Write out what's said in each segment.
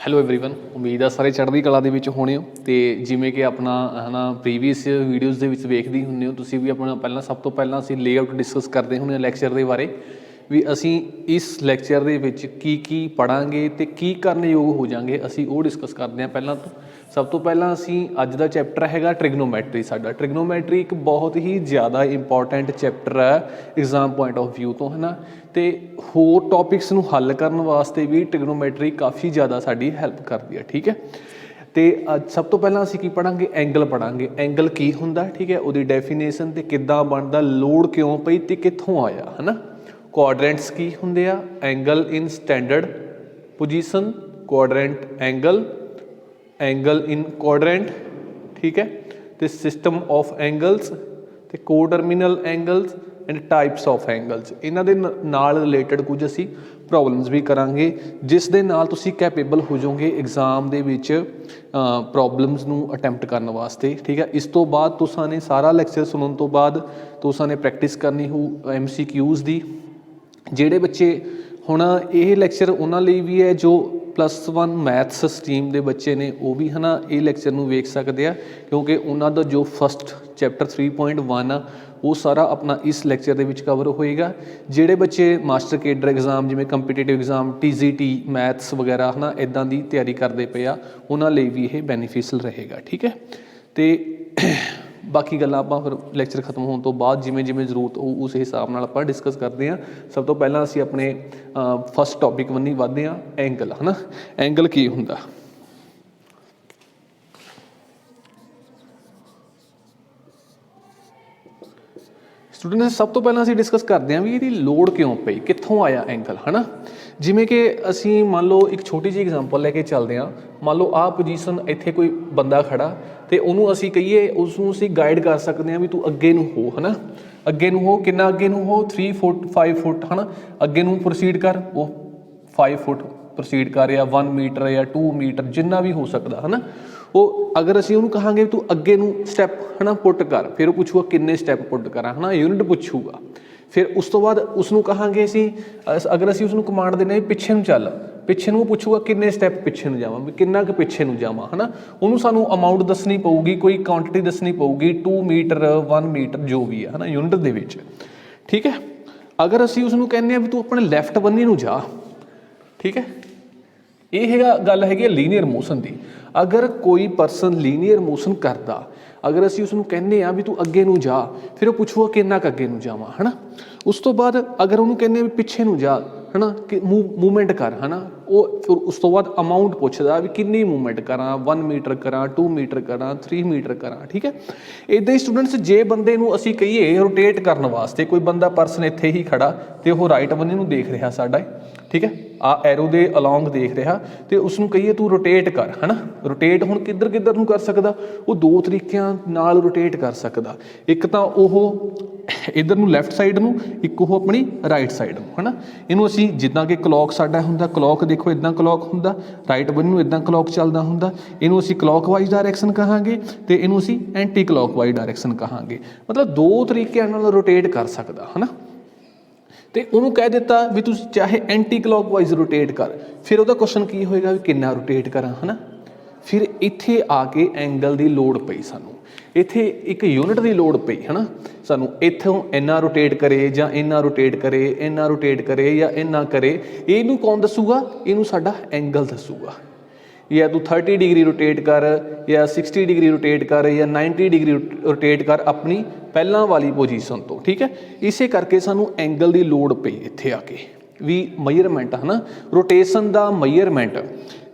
Hello everyone ਉਮੀਦ ਆ ਸਾਰੇ ਚੜ੍ਹਦੀ ਕਲਾ ਦੇ ਵਿੱਚ ਹੋਣੇ ਹੋ। ਤੇ ਜਿਵੇਂ ਕਿ ਆਪਣਾ ਹੈ ਨਾ ਪ੍ਰੀਵੀਅਸ ਵੀਡੀਓਜ਼ ਦੇ ਵਿੱਚ ਵੇਖਦੇ ਹੁੰਦੇ ਹੋ ਤੁਸੀਂ ਵੀ ਆਪਣਾ ਪਹਿਲਾਂ ਸਭ ਤੋਂ ਪਹਿਲਾਂ ਅਸੀਂ ਲੇਆਊਟ ਡਿਸਕਸ ਕਰਦੇ ਹੁੰਦੇ ਹਾਂ ਲੈਕਚਰ ਦੇ ਬਾਰੇ ਵੀ ਅਸੀਂ ਇਸ ਲੈਕਚਰ ਦੇ ਵਿੱਚ ਕੀ ਪੜ੍ਹਾਂਗੇ ਤੇ ਕੀ ਕਰਨ ਯੋਗ ਹੋ ਜਾਵਾਂਗੇ ਅਸੀਂ ਉਹ ਡਿਸਕਸ ਕਰਦੇ ਹਾਂ। ਪਹਿਲਾਂ ਤੋਂ ਸਭ ਤੋਂ ਪਹਿਲਾਂ ਅਸੀਂ ਅੱਜ ਦਾ ਚੈਪਟਰ ਹੈਗਾ ਟ੍ਰਿਗਨੋਮੈਟਰੀ। ਸਾਡਾ ਟ੍ਰਿਗਨੋਮੈਟਰੀ ਇੱਕ ਬਹੁਤ ਹੀ ਜ਼ਿਆਦਾ ਇੰਪੋਰਟੈਂਟ ਚੈਪਟਰ ਹੈ ਐਗਜ਼ਾਮ ਪੁਆਇੰਟ ਆਫ ਵਿਊ ਤੋਂ, ਹੈ ਨਾ। ਤੇ ਹੋਰ ਟੌਪਿਕਸ ਨੂੰ ਹੱਲ ਕਰਨ ਵਾਸਤੇ ਵੀ ਟ੍ਰਿਗਨੋਮੈਟਰੀ ਕਾफ़ੀ ਜ਼ਿਆਦਾ ਸਾਡੀ ਹੈਲਪ ਕਰਦੀ ਹੈ, ਠੀਕ ਹੈ। ਤੇ ਅੱਜ ਸਭ ਤੋਂ ਪਹਿਲਾਂ ਅਸੀਂ ਕੀ ਪੜ੍ਹਾਂਗੇ, ਐਂਗਲ ਪੜ੍ਹਾਂਗੇ। ਐਂਗਲ ਕੀ ਹੁੰਦਾ, ਠੀਕ ਹੈ, ਉਹਦੀ ਡੈਫੀਨੇਸ਼ਨ ਤੇ ਕਿੱਦਾਂ ਬਣਦਾ, ਲੋੜ ਕਿਉਂ ਪਈ ਤੇ ਕਿੱਥੋਂ ਆਇਆ, ਹੈ ਨਾ। ਕੁਆਡਰੈਂਟਸ ਕੀ ਹੁੰਦੇ ਆ, angle in standard position, quadrant angle, angle in quadrant, ਠੀਕ ਹੈ। ਤੇ ਸਿਸਟਮ ਆਫ ਐਂਗਲਸ ਤੇ coterminal angles and types of angles. ਇਹਨਾਂ ਦੇ ਨਾਲ ਰਿਲੇਟਡ ਕੁਝ ਅਸੀਂ ਪ੍ਰੋਬਲਮਸ ਵੀ ਕਰਾਂਗੇ ਜਿਸ ਦੇ ਨਾਲ ਤੁਸੀਂ ਕੈਪੇਬਲ ਹੋ ਜਾਓਗੇ ਐਗਜ਼ਾਮ ਦੇ ਵਿੱਚ ਪ੍ਰੋਬਲਮਸ ਨੂੰ ਅਟੈਂਪਟ ਕਰਨ ਵਾਸਤੇ, ਠੀਕ ਹੈ। ਇਸ ਤੋਂ ਬਾਅਦ ਤੁਸਾਂ ਨੇ ਸਾਰਾ ਲੈਕਚਰ ਸੁਣਨ ਤੋਂ ਬਾਅਦ ਤੁਸਾਂ ਨੇ ਪ੍ਰੈਕਟਿਸ ਕਰਨੀ ਹੋ MCQs ਦੀ। ਜਿਹੜੇ ਬੱਚੇ ਹੁਣ ਇਹ ਲੈਕਚਰ ਉਹਨਾਂ ਲਈ ਵੀ ਹੈ ਜੋ +1 ਮੈਥਸ ਸਟਰੀਮ ਦੇ ਬੱਚੇ ਨੇ, ਉਹ ਵੀ ਹੈ ਨਾ ਇਹ ਲੈਕਚਰ ਨੂੰ ਵੇਖ ਸਕਦੇ ਆ ਕਿਉਂਕਿ ਉਹਨਾਂ ਦਾ ਜੋ ਫਸਟ ਚੈਪਟਰ 3.1 ਆ ਉਹ ਸਾਰਾ ਆਪਣਾ ਇਸ ਲੈਕਚਰ ਦੇ ਵਿੱਚ ਕਵਰ ਹੋਏਗਾ। ਜਿਹੜੇ ਬੱਚੇ ਮਾਸਟਰ ਕੇਡਰ ਐਗਜ਼ਾਮ ਜਿਵੇਂ ਕੰਪੀਟੀਟਿਵ ਐਗਜ਼ਾਮ TGT ਮੈਥਸ ਵਗੈਰਾ ਹੈ ਨਾ ਇੱਦਾਂ ਦੀ ਤਿਆਰੀ ਕਰਦੇ ਪਏ ਆ ਉਹਨਾਂ ਲਈ ਵੀ ਇਹ ਬੈਨੀਫਿਸ਼ੀਅਲ ਰਹੇਗਾ, ਠੀਕ ਹੈ। ਤੇ ਬਾਕੀ ਗੱਲਾਂ ਆਪਾਂ ਫਿਰ ਲੈਕਚਰ ਖਤਮ ਹੋਣ ਤੋਂ ਬਾਅਦ ਜਿਵੇਂ ਜਿਵੇਂ ਜ਼ਰੂਰਤ ਹੋਊ ਉਸ ਹਿਸਾਬ ਨਾਲ ਆਪਾਂ ਡਿਸਕਸ ਕਰਦੇ ਹਾਂ। ਸਭ ਤੋਂ ਪਹਿਲਾਂ ਅਸੀਂ ਆਪਣੇ ਫਸਟ ਟੌਪਿਕ ਵੱਲ ਵੱਧਦੇ ਹਾਂ, ਐਂਗਲ, ਹੈ ਨਾ। ਐਂਗਲ ਕੀ ਹੁੰਦਾ, ਸਟੂਡੈਂਟਸ ਸਭ ਤੋਂ ਪਹਿਲਾਂ ਅਸੀਂ ਡਿਸਕਸ ਕਰਦੇ ਹਾਂ ਵੀ ਇਹਦੀ ਲੋੜ ਕਿਉਂ ਪਈ, ਕਿੱਥੋਂ ਆਇਆ ਐਂਗਲ, ਹੈ ਨਾ। ਜਿਵੇਂ ਕਿ ਅਸੀਂ ਮੰਨ ਲਓ ਇੱਕ ਛੋਟੀ ਜਿਹੀ ਐਗਜ਼ਾਮਪਲ ਲੈ ਕੇ ਚੱਲਦੇ ਹਾਂ। ਮੰਨ ਲਓ ਆਹ ਪੋਜੀਸ਼ਨ, ਇੱਥੇ ਕੋਈ ਬੰਦਾ ਖੜਾ ਅਤੇ ਉਹਨੂੰ ਅਸੀਂ ਕਹੀਏ, ਉਸਨੂੰ ਅਸੀਂ ਗਾਈਡ ਕਰ ਸਕਦੇ ਹਾਂ ਵੀ ਤੂੰ ਅੱਗੇ ਨੂੰ ਹੋ, ਹੈ ਨਾ। ਅੱਗੇ ਨੂੰ ਹੋ, ਕਿੰਨਾ ਅੱਗੇ ਨੂੰ ਹੋ, 3 ਫੁੱਟ 5 ਫੁੱਟ, ਹੈ ਨਾ। ਅੱਗੇ ਨੂੰ ਪ੍ਰੋਸੀਡ ਕਰ, ਉਹ 5 ਫੁੱਟ ਪ੍ਰੋਸੀਡ ਕਰ, ਜਾਂ 1 ਮੀਟਰ ਜਾਂ 2 ਮੀਟਰ ਜਿੰਨਾ ਵੀ ਹੋ ਸਕਦਾ, ਹੈ ਨਾ। ਉਹ ਅਗਰ ਅਸੀਂ ਉਹਨੂੰ ਕਹਾਂਗੇ ਤੂੰ ਅੱਗੇ ਨੂੰ ਸਟੈਪ ਹੈ ਨਾ ਪੁੱਟ ਕਰ, ਫਿਰ ਉਹ ਪੁੱਛੂਗਾ ਕਿੰਨੇ ਸਟੈਪ ਪੁੱਟ ਕਰਾਂ, ਹੈ ਨਾ, ਯੂਨਿਟ ਪੁੱਛੂਗਾ। ਫਿਰ ਉਸ ਤੋਂ ਬਾਅਦ ਉਸਨੂੰ ਕਹਾਂਗੇ ਅਸੀਂ, ਅਗਰ ਅਸੀਂ ਉਸਨੂੰ ਕਮਾਂਡ ਦਿੰਦੇ ਹਾਂ ਪਿੱਛੇ ਨੂੰ ਚੱਲ, ਪਿੱਛੇ ਨੂੰ ਉਹ ਪੁੱਛੂਗਾ ਕਿੰਨੇ ਸਟੈਪ ਪਿੱਛੇ ਨੂੰ ਜਾਵਾਂ, ਵੀ ਕਿੰਨਾ ਕੁ ਪਿੱਛੇ ਨੂੰ ਜਾਵਾਂ, ਹੈ ਨਾ। ਉਹਨੂੰ ਸਾਨੂੰ ਅਮਾਊਂਟ ਦੱਸਣੀ ਪਊਗੀ, ਕੋਈ ਕੁਆਂਟਿਟੀ ਦੱਸਣੀ ਪਊਗੀ, 2 ਮੀਟਰ 1 ਮੀਟਰ ਜੋ ਵੀ ਹੈ ਨਾ ਯੂਨਿਟ ਦੇ ਵਿੱਚ, ਠੀਕ ਹੈ। ਅਗਰ ਅਸੀਂ ਉਸਨੂੰ ਕਹਿੰਦੇ ਹਾਂ ਵੀ ਤੂੰ ਆਪਣੇ ਲੈਫਟ ਬੰਨੇ ਨੂੰ ਜਾ, ਠੀਕ ਹੈ, ਇਹ ਹੈਗਾ ਗੱਲ ਹੈਗੀ ਲੀਨੀਅਰ ਮੋਸ਼ਨ ਦੀ। ਅਗਰ ਕੋਈ ਪਰਸਨ ਲੀਨੀਅਰ ਮੋਸ਼ਨ ਕਰਦਾ, ਅਗਰ ਅਸੀਂ ਉਸਨੂੰ ਕਹਿੰਦੇ ਹਾਂ ਵੀ ਤੂੰ ਅੱਗੇ ਨੂੰ ਜਾ, ਫਿਰ ਉਹ ਪੁੱਛੂਗਾ ਕਿੰਨਾ ਕੁ ਅੱਗੇ ਨੂੰ ਜਾਵਾਂ, ਹੈ ਨਾ। ਉਸ ਤੋਂ ਬਾਅਦ ਅਗਰ ਉਹਨੂੰ ਕਹਿੰਦੇ ਵੀ ਪਿੱਛੇ ਨੂੰ ਜਾ, ਹੈ ਨਾ, ਕਿ ਮੂਵਮੈਂਟ ਕਰ, ਹੈ ਨਾ, ਉਹ ਫਿਰ ਉਸ ਤੋਂ ਬਾਅਦ ਅਮਾਊਂਟ ਪੁੱਛਦਾ ਵੀ ਕਿੰਨੀ ਮੂਵਮੈਂਟ ਕਰਾਂ, 1 ਮੀਟਰ ਕਰਾਂ, 2 ਮੀਟਰ ਕਰਾਂ, 3 ਮੀਟਰ ਕਰਾਂ, ਠੀਕ ਹੈ। ਇੱਦਾਂ ਹੀ ਸਟੂਡੈਂਟਸ ਜੇ ਬੰਦੇ ਨੂੰ ਅਸੀਂ ਕਹੀਏ ਰੋਟੇਟ ਕਰਨ ਵਾਸਤੇ, ਕੋਈ ਬੰਦਾ ਪਰਸਨ ਇੱਥੇ ਹੀ ਖੜਾ ਅਤੇ ਉਹ ਰਾਈਟ ਬੰਨੇ ਨੂੰ ਦੇਖ ਰਿਹਾ ਸਾਡਾ, ਠੀਕ ਹੈ, ਆਹ ਐਰੋ ਦੇ ਅਲੋਂਗ ਦੇਖ ਰਿਹਾ, ਅਤੇ ਉਸਨੂੰ ਕਹੀਏ ਤੂੰ ਰੋਟੇਟ ਕਰ, ਹੈ ਨਾ। ਰੋਟੇਟ ਹੁਣ ਕਿੱਧਰ ਨੂੰ ਕਰ ਸਕਦਾ, ਉਹ 2 ਤਰੀਕਿਆਂ ਨਾਲ ਰੋਟੇਟ ਕਰ ਸਕਦਾ। ਇੱਕ ਤਾਂ ਉਹ ਇੱਧਰ ਨੂੰ ਲੈਫਟ ਸਾਈਡ ਨੂੰ, ਇੱਕ ਉਹ ਆਪਣੀ ਰਾਈਟ ਸਾਈਡ ਨੂੰ, ਹੈ ਨਾ। ਇਹਨੂੰ ਅਸੀਂ ਜਿੱਦਾਂ ਕਿ ਕਲੋਕ ਸਾਡਾ ਹੁੰਦਾ, ਕਲੋਕ ਦੇਖੋ ਇੱਦਾਂ ਕਲੋਕ ਹੁੰਦਾ, ਰਾਈਟ ਬੰਨੇ ਨੂੰ ਇੱਦਾਂ ਕਲੋਕ ਚੱਲਦਾ ਹੁੰਦਾ, ਇਹਨੂੰ ਅਸੀਂ ਕਲੋਕਵਾਈਜ਼ ਡਾਇਰੈਕਸ਼ਨ ਕਹਾਂਗੇ ਅਤੇ ਇਹਨੂੰ ਅਸੀਂ ਐਂਟੀ ਕਲੋਕਵਾਈਜ਼ ਡਾਇਰੈਕਸ਼ਨ ਕਹਾਂਗੇ। ਮਤਲਬ 2 ਤਰੀਕਿਆਂ ਨਾਲ ਰੋਟੇਟ ਕਰ ਸਕਦਾ, ਹੈ ਨਾ। ਅਤੇ ਉਹਨੂੰ ਕਹਿ ਦਿੱਤਾ ਵੀ ਤੁਸੀਂ ਚਾਹੇ ਐਂਟੀ ਕਲੋਕਵਾਈਜ਼ ਰੋਟੇਟ ਕਰ, ਫਿਰ ਉਹਦਾ ਕੁਐਸਚਨ ਕੀ ਹੋਏਗਾ ਵੀ ਕਿੰਨਾ ਰੋਟੇਟ ਕਰਾਂ, ਹੈ ਨਾ। ਫਿਰ ਇੱਥੇ ਆ ਕੇ ਐਂਗਲ ਦੀ ਲੋੜ ਪਈ ਸਾਨੂੰ, ਇੱਥੇ ਇੱਕ ਯੂਨਿਟ ਦੀ ਲੋੜ ਪਈ, ਹੈ ਨਾ ਸਾਨੂੰ। ਇੱਥੋਂ ਇੰਨਾ ਰੋਟੇਟ ਕਰੇ ਜਾਂ ਇੰਨਾ ਰੋਟੇਟ ਕਰੇ, ਇੰਨਾ ਰੋਟੇਟ ਕਰੇ ਜਾਂ ਇੰਨਾ ਕਰੇ, ਇਹਨੂੰ ਕੌਣ ਦੱਸੂਗਾ, ਇਹਨੂੰ ਸਾਡਾ ਐਂਗਲ ਦੱਸੂਗਾ। ਜਾਂ ਤੂੰ 30 ਡਿਗਰੀ ਰੋਟੇਟ ਕਰ, ਜਾਂ 60 ਡਿਗਰੀ ਰੋਟੇਟ ਕਰ, ਜਾਂ 90 ਡਿਗਰੀ ਰੋਟੇਟ ਕਰ ਆਪਣੀ ਪਹਿਲਾਂ ਵਾਲੀ ਪੋਜੀਸ਼ਨ ਤੋਂ, ਠੀਕ ਹੈ। ਇਸੇ ਕਰਕੇ ਸਾਨੂੰ ਐਂਗਲ ਦੀ ਲੋੜ ਪਈ ਇੱਥੇ ਆ ਕੇ ਵੀ ਮਈਅਰਮੈਂਟ, ਹੈ ਨਾ। ਰੋਟੇਸ਼ਨ ਦਾ ਮਈਅਰਮੈਂਟ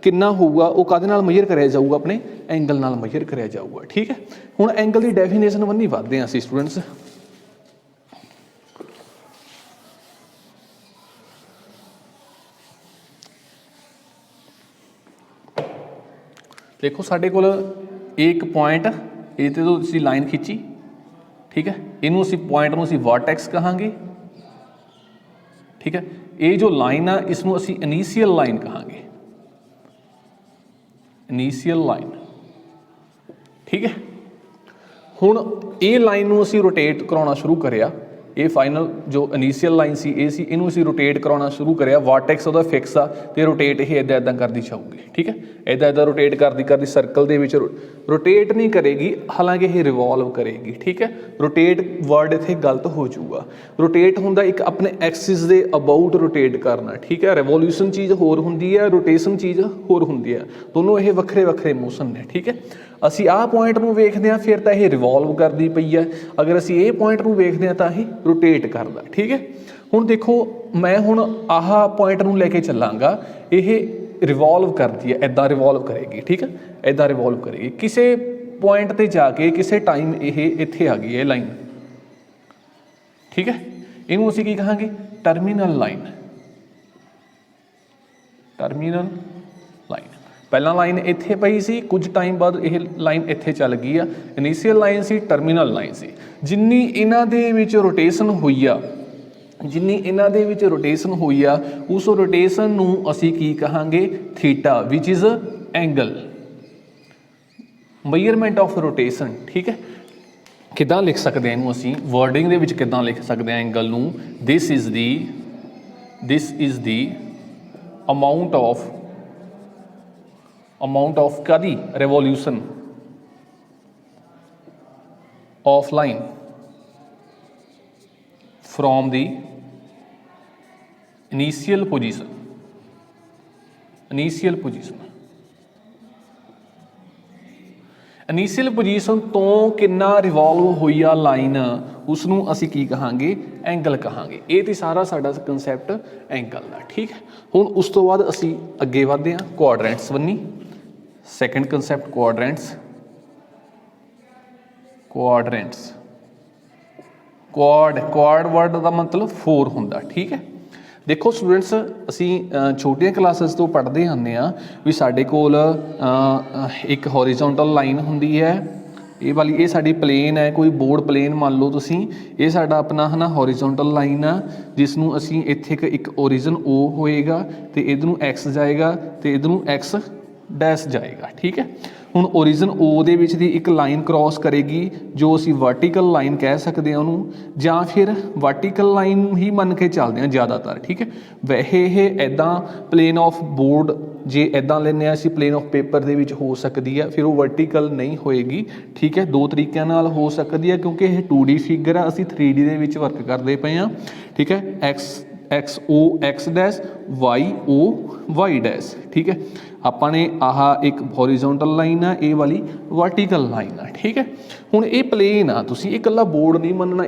ਕਿੰਨਾ ਹੋਊਗਾ, ਉਹ ਕਾਹਦੇ ਨਾਲ ਮਈਅਰ ਕਰਿਆ ਜਾਊਗਾ, ਆਪਣੇ ਐਂਗਲ ਨਾਲ ਮਈਅਰ ਕਰਿਆ ਜਾਊਗਾ, ਠੀਕ ਹੈ। ਹੁਣ ਐਂਗਲ ਦੀ ਡੈਫੀਨੇਸ਼ਨ ਵੱਲ ਵੱਧਦੇ ਹਾਂ ਅਸੀਂ ਸਟੂਡੈਂਟਸ। ਦੇਖੋ ਸਾਡੇ ਕੋਲ ਇੱਕ ਪੁਆਇੰਟ, ਇਹ ਤੇ ਤੋਂ ਤੁਸੀਂ ਲਾਈਨ ਖਿੱਚੀ, ਠੀਕ ਹੈ, ਇਹਨੂੰ ਅਸੀਂ ਪੁਆਇੰਟ ਨੂੰ ਅਸੀਂ ਵਰਟੈਕਸ ਕਹਾਂਗੇ, ਠੀਕ ਹੈ। ਇਹ ਜੋ ਲਾਈਨ ਆ ਇਸਨੂੰ ਅਸੀਂ ਇਨੀਸ਼ੀਅਲ ਲਾਈਨ ਕਹਾਂਗੇ, ਇਨੀਸ਼ੀਅਲ ਲਾਈਨ, ਠੀਕ ਹੈ। ਹੁਣ ਇਹ ਲਾਈਨ ਨੂੰ ਅਸੀਂ ਰੋਟੇਟ ਕਰਾਉਣਾ ਸ਼ੁਰੂ ਕਰਿਆ, ये फाइनल जो इनीशियल लाइन सी ये सी, इनू असीं रोटेट कराउणा शुरू करिया, वार्टेक्स उहदा फिक्स आ ते रोटेट ये इदां इदां करदी जाऊगी, ठीक है। इदां इदां रोटेट करदी करदी सर्कल दे विच रोटेट नहीं करेगी, हालांकि ये रिवॉल्व करेगी, ठीक है। रोटेट वर्ड इत्थे गलत हो जाऊगा। रोटेट हुंदा एक अपने एक्सिस दे अबाउट रोटेट करना, ठीक है। रिवोल्यूशन चीज़ होर हुंदी है, रोटेशन चीज़ होर हुंदी है, दोनों ये वक्रे वक्रे मोशन ने, ठीक है। ਅਸੀਂ ਆਹ ਪੁਆਇੰਟ ਨੂੰ ਵੇਖਦੇ ਹਾਂ ਫਿਰ ਤਾਂ ਇਹ ਰਿਵੋਲਵ ਕਰਦੀ ਪਈ ਹੈ, ਅਗਰ ਅਸੀਂ ਇਹ ਪੁਆਇੰਟ ਨੂੰ ਵੇਖਦੇ ਹਾਂ ਤਾਂ ਇਹ ਰੋਟੇਟ ਕਰਦਾ, ਠੀਕ ਹੈ। ਹੁਣ ਦੇਖੋ ਮੈਂ ਹੁਣ ਆਹ ਪੁਆਇੰਟ ਨੂੰ ਲੈ ਕੇ ਚੱਲਾਂਗਾ, ਇਹ ਰਿਵੋਲਵ ਕਰਦੀ ਹੈ, ਇੱਦਾਂ ਰਿਵੋਲਵ ਕਰੇਗੀ, ਠੀਕ ਹੈ, ਇੱਦਾਂ ਰਿਵੋਲਵ ਕਰੇਗੀ। ਕਿਸੇ ਪੁਆਇੰਟ 'ਤੇ ਜਾ ਕੇ ਕਿਸੇ ਟਾਈਮ ਇਹ ਇੱਥੇ ਆ ਗਈ ਇਹ ਲਾਈਨ, ਠੀਕ ਹੈ। ਇਹਨੂੰ ਅਸੀਂ ਕੀ ਕਹਾਂਗੇ? Terminal line, terminal line. ਪਹਿਲਾਂ ਲਾਈਨ ਇੱਥੇ ਪਈ ਸੀ, ਕੁਝ ਟਾਈਮ ਬਾਅਦ ਇਹ ਲਾਈਨ ਇੱਥੇ ਚੱਲ ਗਈ ਆ। ਇਨੀਸ਼ੀਅਲ ਲਾਈਨ ਸੀ, ਟਰਮੀਨਲ ਲਾਈਨ ਸੀ। ਜਿੰਨੀ ਇਹਨਾਂ ਦੇ ਵਿੱਚ ਰੋਟੇਸ਼ਨ ਹੋਈ ਆ, ਜਿੰਨੀ ਇਹਨਾਂ ਦੇ ਵਿੱਚ ਰੋਟੇਸ਼ਨ ਹੋਈ ਆ, ਉਸ ਰੋਟੇਸ਼ਨ ਨੂੰ ਅਸੀਂ ਕੀ ਕਹਾਂਗੇ? Theta, which is angle, measurement of rotation, ਠੀਕ ਹੈ। ਕਿੱਦਾਂ ਲਿਖ ਸਕਦੇ ਹਾਂ ਇਹਨੂੰ ਅਸੀਂ? ਵਰਡਿੰਗ ਦੇ ਵਿੱਚ ਕਿੱਦਾਂ ਲਿਖ ਸਕਦੇ ਹਾਂ ਐਂਗਲ ਨੂੰ? This is the amount of kadi revolution of line from the initial position initial position ਤੋਂ ਕਿੰਨਾ ਰਿਵੋਲਵ ਹੋਈ ਆ ਲਾਈਨ, ਉਸ ਨੂੰ ਅਸੀਂ ਕੀ ਕਹਾਂਗੇ? ਐਂਗਲ ਕਹਾਂਗੇ। ਇਹ ਤੇ ਸਾਰਾ ਸਾਡਾ ਕੰਸੈਪਟ ਐਂਗਲ ਦਾ, ਠੀਕ ਹੈ। ਹੁਣ ਉਸ ਤੋਂ ਬਾਅਦ ਅਸੀਂ ਅੱਗੇ ਵਧਦੇ ਹਾਂ ਕੁਆਡਰੈਂਟਸ ਬੰਨੀ। Second concept quadrants. Quad word ਦਾ ਮਤਲਬ 4 ਹੁੰਦਾ, ਠੀਕ ਹੈ। ਦੇਖੋ ਸਟੂਡੈਂਟਸ, ਅਸੀਂ ਛੋਟੀਆਂ ਕਲਾਸਿਸ ਤੋਂ ਪੜ੍ਹਦੇ ਆਉਂਦੇ ਹਾਂ ਵੀ ਸਾਡੇ ਕੋਲ ਇੱਕ ਹੌਰੀਜ਼ੋਂਟਲ ਲਾਈਨ ਹੁੰਦੀ ਹੈ, ਇਹ ਵਾਲੀ, ਇਹ ਸਾਡੀ ਪਲੇਨ ਹੈ, ਕੋਈ ਬੋਰਡ ਪਲੇਨ ਮੰਨ ਲਓ ਤੁਸੀਂ, ਇਹ ਸਾਡਾ ਆਪਣਾ ਹੈ ਨਾ ਹੌਰੀਜ਼ੋਂਟਲ ਲਾਈਨ ਆ, ਜਿਸ ਨੂੰ ਅਸੀਂ ਇੱਥੇ ਇੱਕ ਓਰੀਜਨ O ਹੋਏਗਾ ਅਤੇ ਇਹਦੇ ਨੂੰ X ਜਾਏਗਾ ਅਤੇ ਇਹਦੇ ਨੂੰ X ਡੈਸ਼ ਜਾਏਗਾ, ਠੀਕ ਹੈ। ਹੁਣ ਓਰੀਜਨ O ਦੇ ਵਿੱਚ ਦੀ ਇੱਕ ਲਾਈਨ ਕ੍ਰੋਸ ਕਰੇਗੀ ਜੋ ਅਸੀਂ ਵਰਟੀਕਲ ਲਾਈਨ ਕਹਿ ਸਕਦੇ ਹਾਂ ਉਹਨੂੰ, ਜਾਂ ਫਿਰ ਵਰਟੀਕਲ ਲਾਈਨ ਹੀ ਮੰਨ ਕੇ ਚੱਲਦੇ ਹਾਂ ਜ਼ਿਆਦਾਤਰ, ਠੀਕ ਹੈ। ਵੈਸੇ ਇਹ ਇੱਦਾਂ ਪਲੇਨ ਆਫ ਬੋਰਡ ਜੇ ਇੱਦਾਂ ਲੈਂਦੇ ਹਾਂ ਅਸੀਂ, ਪਲੇਨ ਆਫ ਪੇਪਰ ਦੇ ਵਿੱਚ ਹੋ ਸਕਦੀ ਹੈ, ਫਿਰ ਉਹ ਵਰਟੀਕਲ ਨਹੀਂ ਹੋਏਗੀ, ਠੀਕ ਹੈ। ਦੋ ਤਰੀਕਿਆਂ ਨਾਲ ਹੋ ਸਕਦੀ ਹੈ, ਕਿਉਂਕਿ ਇਹ 2D ਫਿਗਰ ਆ, ਅਸੀਂ 3D ਦੇ ਵਿੱਚ ਵਰਕ ਕਰਦੇ ਪਏ ਹਾਂ, ਠੀਕ ਹੈ। X O X dash, Y O Y dash, ਠੀਕ ਹੈ। ਆਪਾਂ ਨੇ ਆਹ ਇੱਕ ਹੌਰੀਜ਼ੋਂਟਲ ਲਾਈਨ ਆ, ਇਹ ਵਾਲੀ ਵਰਟੀਕਲ ਲਾਈਨ ਆ, ਠੀਕ ਹੈ। ਹੁਣ ਇਹ ਪਲੇਨ ਆ, ਤੁਸੀਂ ਇਹ ਇਕੱਲਾ ਬੋਰਡ ਨਹੀਂ ਮੰਨਣਾ,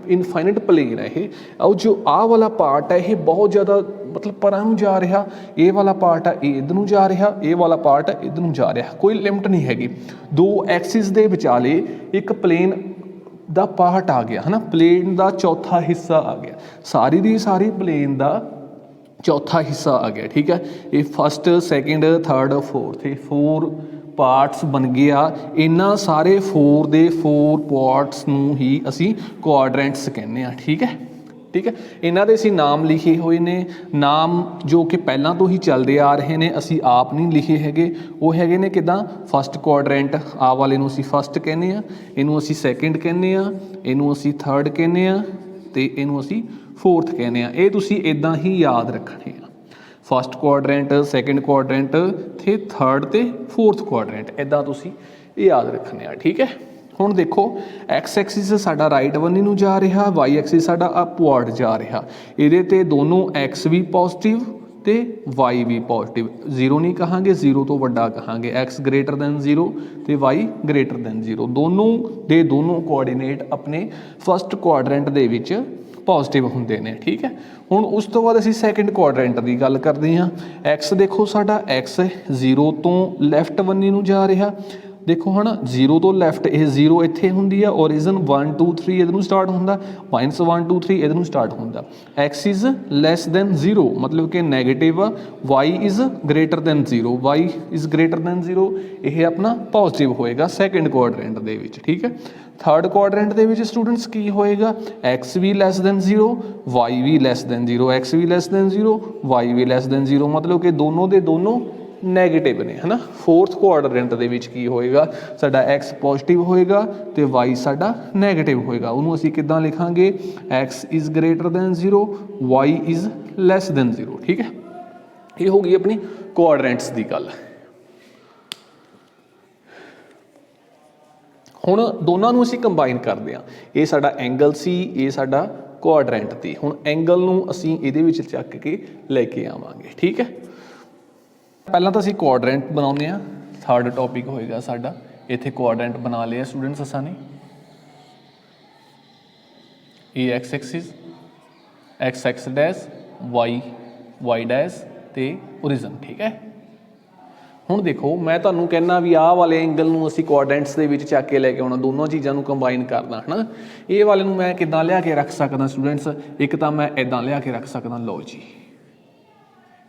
ਇਨਫਾਈਨਿਟ ਪਲੇਨ ਆ ਇਹ। ਉਹ ਜੋ ਆਹ ਵਾਲਾ ਪਾਰਟ ਹੈ ਇਹ ਬਹੁਤ ਜ਼ਿਆਦਾ ਮਤਲਬ ਪਰਾਂ ਨੂੰ ਜਾ ਰਿਹਾ, ਇਹ ਵਾਲਾ ਪਾਰਟ ਆ ਇਹ ਇੱਧਰ ਨੂੰ ਜਾ ਰਿਹਾ, ਇਹ ਵਾਲਾ ਪਾਰਟ ਆ ਇੱਧਰ ਨੂੰ ਜਾ ਰਿਹਾ, ਕੋਈ ਲਿਮਟ ਨਹੀਂ ਹੈਗੀ। ਦੋ ਐਕਸਿਸ ਦੇ ਵਿਚਾਲੇ ਇੱਕ ਪਲੇਨ ਦਾ ਪਾਰਟ ਆ ਗਿਆ ਹੈ ਨਾ, ਪਲੇਨ ਦਾ ਚੌਥਾ ਹਿੱਸਾ ਆ ਗਿਆ, ਸਾਰੀ ਦੀ ਸਾਰੀ ਪਲੇਨ ਦਾ ਚੌਥਾ ਹਿੱਸਾ ਆ ਗਿਆ, ਠੀਕ ਹੈ। ਇਹ ਫਸਟ, ਸੈਕਿੰਡ, ਥਰਡ, ਫੋਰਥ, ਇਹ 4 ਪਾਰਟਸ ਬਣ ਗਿਆ। ਇਹਨਾਂ ਸਾਰੇ 4 ਦੇ 4 ਪਾਰਟਸ ਨੂੰ ਹੀ ਅਸੀਂ ਕੁਆਡਰੈਂਟਸ ਕਹਿੰਦੇ ਹਾਂ, ਠੀਕ ਹੈ, ਠੀਕ ਹੈ। ਇਹਨਾਂ ਦੇ ਅਸੀਂ ਨਾਮ ਲਿਖੇ ਹੋਏ ਨੇ, ਨਾਮ ਜੋ ਕਿ ਪਹਿਲਾਂ ਤੋਂ ਹੀ ਚੱਲਦੇ ਆ ਰਹੇ ਨੇ, ਅਸੀਂ ਆਪ ਨਹੀਂ ਲਿਖੇ ਹੈਗੇ। ਉਹ ਹੈਗੇ ਨੇ ਕਿੱਦਾਂ? ਫਸਟ ਕੁਆਡਰੈਂਟ, ਆਹ ਵਾਲੇ ਨੂੰ ਅਸੀਂ ਫਸਟ ਕਹਿੰਦੇ ਹਾਂ, ਇਹਨੂੰ ਅਸੀਂ ਸੈਕਿੰਡ ਕਹਿੰਦੇ ਹਾਂ, ਇਹਨੂੰ ਅਸੀਂ ਥਰਡ ਕਹਿੰਦੇ ਹਾਂ ਅਤੇ ਇਹਨੂੰ ਅਸੀਂ ਫੋਰਥ ਕਹਿੰਦੇ ਹਾਂ। ਇਹ ਤੁਸੀਂ ਇੱਦਾਂ ਹੀ ਯਾਦ ਰੱਖਣੇ ਆ, ਫਸਟ ਕੁਆਡਰੈਂਟ, ਸੈਕਿੰਡ ਕੁਆਡਰੈਂਟ ਅਤੇ ਥਰਡ ਅਤੇ ਫੋਰਥ ਕੁਆਡਰੈਂਟ, ਇੱਦਾਂ ਤੁਸੀਂ ਇਹ ਯਾਦ ਰੱਖਣੇ ਆ, ਠੀਕ ਹੈ। ਹੁਣ ਦੇਖੋ ਐਕਸ ਐਕਸਿਸ ਸਾਡਾ ਰਾਈਟ ਬੰਨੀ ਨੂੰ ਜਾ ਰਿਹਾ, ਵਾਈ ਐਕਸਿਸ ਸਾਡਾ ਅਪਵਰਡ ਜਾ ਰਿਹਾ। ਇਹਦੇ 'ਤੇ ਦੋਨੋਂ ਐਕਸ ਵੀ ਪੋਜ਼ੀਟਿਵ ਅਤੇ ਵਾਈ ਵੀ ਪੋਜ਼ੀਟਿਵ, ਜ਼ੀਰੋ ਨਹੀਂ ਕਹਾਂਗੇ, ਜ਼ੀਰੋ ਤੋਂ ਵੱਡਾ ਕਹਾਂਗੇ। ਐਕਸ ਗ੍ਰੇਟਰ ਦੈਨ ਜ਼ੀਰੋ ਅਤੇ ਵਾਈ ਗ੍ਰੇਟਰ ਦੈਨ ਜ਼ੀਰੋ, ਦੋਨੋਂ ਦੇ ਦੋਨੋਂ ਕੋਆਰਡੀਨੇਟ ਆਪਣੇ ਫਸਟ ਕੁਆਡਰੈਂਟ ਦੇ ਵਿੱਚ ਪੋਜ਼ੀਟਿਵ ਹੁੰਦੇ ਨੇ, ਠੀਕ ਹੈ। ਹੁਣ ਉਸ ਤੋਂ ਬਾਅਦ ਅਸੀਂ ਸੈਕਿੰਡ ਕੁਆਡਰੈਂਟ ਦੀ ਗੱਲ ਕਰਦੇ ਹਾਂ। ਐਕਸ ਦੇਖੋ ਸਾਡਾ ਐਕਸ ਜ਼ੀਰੋ ਤੋਂ ਲੈਫਟ ਬੰਨੀ ਨੂੰ ਜਾ ਰਿਹਾ, ਦੇਖੋ ਹੈ ਨਾ, ਜ਼ੀਰੋ ਤੋਂ ਲੈਫਟ ਇਹ ਜ਼ੀਰੋ ਇੱਥੇ ਹੁੰਦੀ ਆ, ਓਰੀਜਨ 1 2 3 ਇਹਦੇ ਨੂੰ ਸਟਾਰਟ ਹੁੰਦਾ, ਮਾਈਨਸ 1 2 3 ਇਹਦੇ ਨੂੰ ਸਟਾਰਟ ਹੁੰਦਾ। X is less than zero ਮਤਲਬ ਕਿ ਨੈਗੇਟਿਵ ਆ, Y is greater than zero, Y is greater than zero, ਇਹ ਆਪਣਾ ਪੋਜ਼ੀਟਿਵ ਹੋਏਗਾ ਸੈਕਿੰਡ ਕੁਆਡਰੈਂਟ ਦੇ ਵਿੱਚ, ਠੀਕ ਹੈ। ਥਰਡ ਕੁਆਡਰੈਂਟ ਦੇ ਵਿੱਚ ਸਟੂਡੈਂਟਸ ਕੀ ਹੋਏਗਾ? ਐਕਸ ਵੀ ਲੈਸ ਦੈਨ ਜ਼ੀਰੋ, ਵਾਈ ਵੀ ਲੈਸ ਦੈਨ ਜ਼ੀਰੋ, ਐਕਸ ਵੀ ਲੈਸ ਦੈਨ ਜ਼ੀਰੋ, ਵਾਈ ਵੀ ਲੈਸ ਦੈਨ ਜ਼ੀਰੋ, ਮਤਲਬ ਕਿ ਦੋਨੋਂ ਦੇ ਦੋਨੋਂ ਨੈਗੇਟਿਵ ਨੇ, ਹੈ ਨਾ। फोर्थ ਕੁਆਡਰੈਂਟ ਦੇ ਵਿੱਚ ਕੀ ਹੋਏਗਾ ਸਾਡਾ x ਪੋਜ਼ਿਟਿਵ ਹੋਏਗਾ ਤੇ y ਸਾਡਾ ਨੈਗੇਟਿਵ ਹੋਏਗਾ। ਉਹਨੂੰ ਅਸੀਂ ਕਿੱਦਾਂ ਲਿਖਾਂਗੇ, x is greater then 0, y is less then 0, ਠੀਕ ਹੈ। ਇਹ ਹੋ ਗਈ ਆਪਣੀ ਕੁਆਡਰੈਂਟਸ ਦੀ ਗੱਲ। ਹੁਣ ਦੋਨਾਂ ਨੂੰ ਅਸੀਂ ਕੰਬਾਈਨ ਕਰਦੇ ਹਾਂ। ਇਹ ਸਾਡਾ ਐਂਗਲ ਸੀ, ਇਹ ਸਾਡਾ ਕੁਆਡਰੈਂਟ ਦੀ। ਹੁਣ ਐਂਗਲ ਨੂੰ ਅਸੀਂ ਇਹਦੇ ਵਿੱਚ ਚੱਕ ਕੇ ਲੈ ਕੇ ਆਵਾਂਗੇ, ਠੀਕ ਹੈ। ਪਹਿਲਾਂ ਤਾਂ ਅਸੀਂ ਕੁਆਡਰੈਂਟ ਬਣਾਉਂਦੇ ਹਾਂ, ਥਰਡ ਟੌਪਿਕ ਹੋਏਗਾ ਸਾਡਾ। ਇੱਥੇ ਕੁਆਡਰੈਂਟ ਬਣਾ ਲਿਆ ਸਟੂਡੈਂਟਸ ਅਸਾਂ ਨੇ। ਇਹ X axis, X X dash, Y Y dash ਤੇ ਓਰੀਜਨ, ਠੀਕ ਹੈ। ਹੁਣ ਦੇਖੋ ਮੈਂ ਤੁਹਾਨੂੰ ਕਹਿੰਦਾ ਵੀ ਆਹ ਵਾਲੇ ਐਂਗਲ ਨੂੰ ਅਸੀਂ ਕੁਆਡਰੈਂਟਸ ਦੇ ਵਿੱਚ ਚੱਕ ਕੇ ਲੈ ਕੇ ਆਉਣਾ, ਦੋਨੋਂ ਚੀਜ਼ਾਂ ਨੂੰ ਕੰਬਾਈਨ ਕਰਨਾ, ਹੈ ਨਾ। ਇਹ ਵਾਲੇ ਨੂੰ ਮੈਂ ਕਿੱਦਾਂ ਲਿਆ ਕੇ ਰੱਖ ਸਕਦਾ ਸਟੂਡੈਂਟਸ, ਇੱਕ ਤਾਂ ਮੈਂ ਇੱਦਾਂ ਲਿਆ ਕੇ ਰੱਖ ਸਕਦਾ, ਲਓ ਜੀ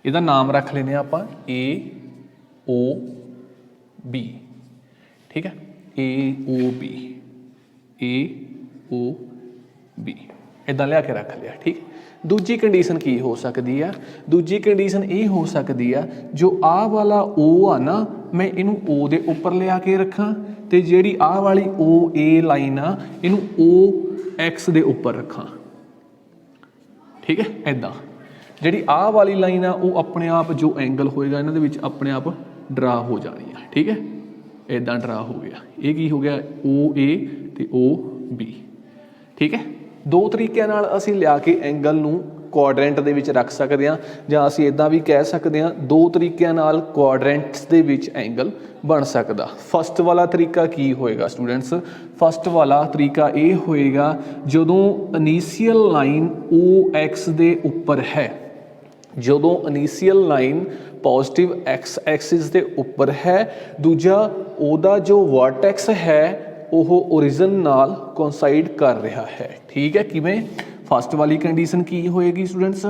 ਇਹਦਾ ਨਾਮ ਰੱਖ ਲੈਂਦੇ ਹਾਂ ਆਪਾਂ AOB, ਠੀਕ ਹੈ। AOB, AOB ਇੱਦਾਂ ਲਿਆ ਕੇ ਰੱਖ ਲਿਆ, ਠੀਕ। ਦੂਜੀ ਕੰਡੀਸ਼ਨ ਕੀ ਹੋ ਸਕਦੀ ਆ, ਦੂਜੀ ਕੰਡੀਸ਼ਨ ਇਹ ਹੋ ਸਕਦੀ ਆ ਜੋ ਆਹ ਵਾਲਾ O ਆ ਨਾ, ਮੈਂ ਇਹਨੂੰ O ਦੇ ਉੱਪਰ ਲਿਆ ਕੇ ਰੱਖਾਂ ਤੇ ਜਿਹੜੀ ਆਹ ਵਾਲੀ OA ਲਾਈਨ ਆ ਇਹਨੂੰ OX ਦੇ ਉੱਪਰ ਰੱਖਾਂ, ਠੀਕ ਹੈ। ਇੱਦਾਂ ਜਿਹੜੀ ਆਹ ਵਾਲੀ ਲਾਈਨ ਆ ਉਹ ਆਪਣੇ ਆਪ ਜੋ ਐਂਗਲ ਹੋਏਗਾ ਇਹਨਾਂ ਦੇ ਵਿੱਚ ਆਪਣੇ ਆਪ ਡਰਾ ਹੋ ਜਾਣੀ ਆ, ਠੀਕ ਹੈ। ਇੱਦਾਂ ਡਰਾ ਹੋ ਗਿਆ। ਇਹ ਕੀ ਹੋ ਗਿਆ, OA ਤੇ OB, ਠੀਕ ਹੈ। ਦੋ ਤਰੀਕਿਆਂ ਨਾਲ ਅਸੀਂ ਲਿਆ ਕੇ ਐਂਗਲ ਨੂੰ ਕੁਆਡਰੈਂਟ ਦੇ ਵਿੱਚ ਰੱਖ ਸਕਦੇ ਹਾਂ, ਜਾਂ ਅਸੀਂ ਇੱਦਾਂ ਵੀ ਕਹਿ ਸਕਦੇ ਹਾਂ ਦੋ ਤਰੀਕਿਆਂ ਨਾਲ ਕੁਆਡਰੈਂਟਸ ਦੇ ਵਿੱਚ ਐਂਗਲ ਬਣ ਸਕਦਾ। ਫਸਟ ਵਾਲਾ ਤਰੀਕਾ ਕੀ ਹੋਏਗਾ ਸਟੂਡੈਂਟਸ, ਫਸਟ ਵਾਲਾ ਤਰੀਕਾ ਇਹ ਹੋਏਗਾ ਜਦੋਂ ਇਨੀਸ਼ੀਅਲ ਲਾਈਨ OX ਦੇ ਉੱਪਰ ਹੈ, ਜਦੋਂ initial line positive x Axis ਦੇ ਉੱਪਰ ਹੈ, ਦੂਜਾ ਉਹਦਾ ਜੋ ਵਰਟੈਕਸ ਹੈ ਉਹ ਓਰੀਜਨ ਨਾਲ ਕੋਇਨਸਾਈਡ ਕਰ ਰਿਹਾ ਹੈ, ਠੀਕ ਹੈ। ਕਿਵੇਂ, ਫਸਟ ਵਾਲੀ ਕੰਡੀਸ਼ਨ ਕੀ ਹੋਏਗੀ students,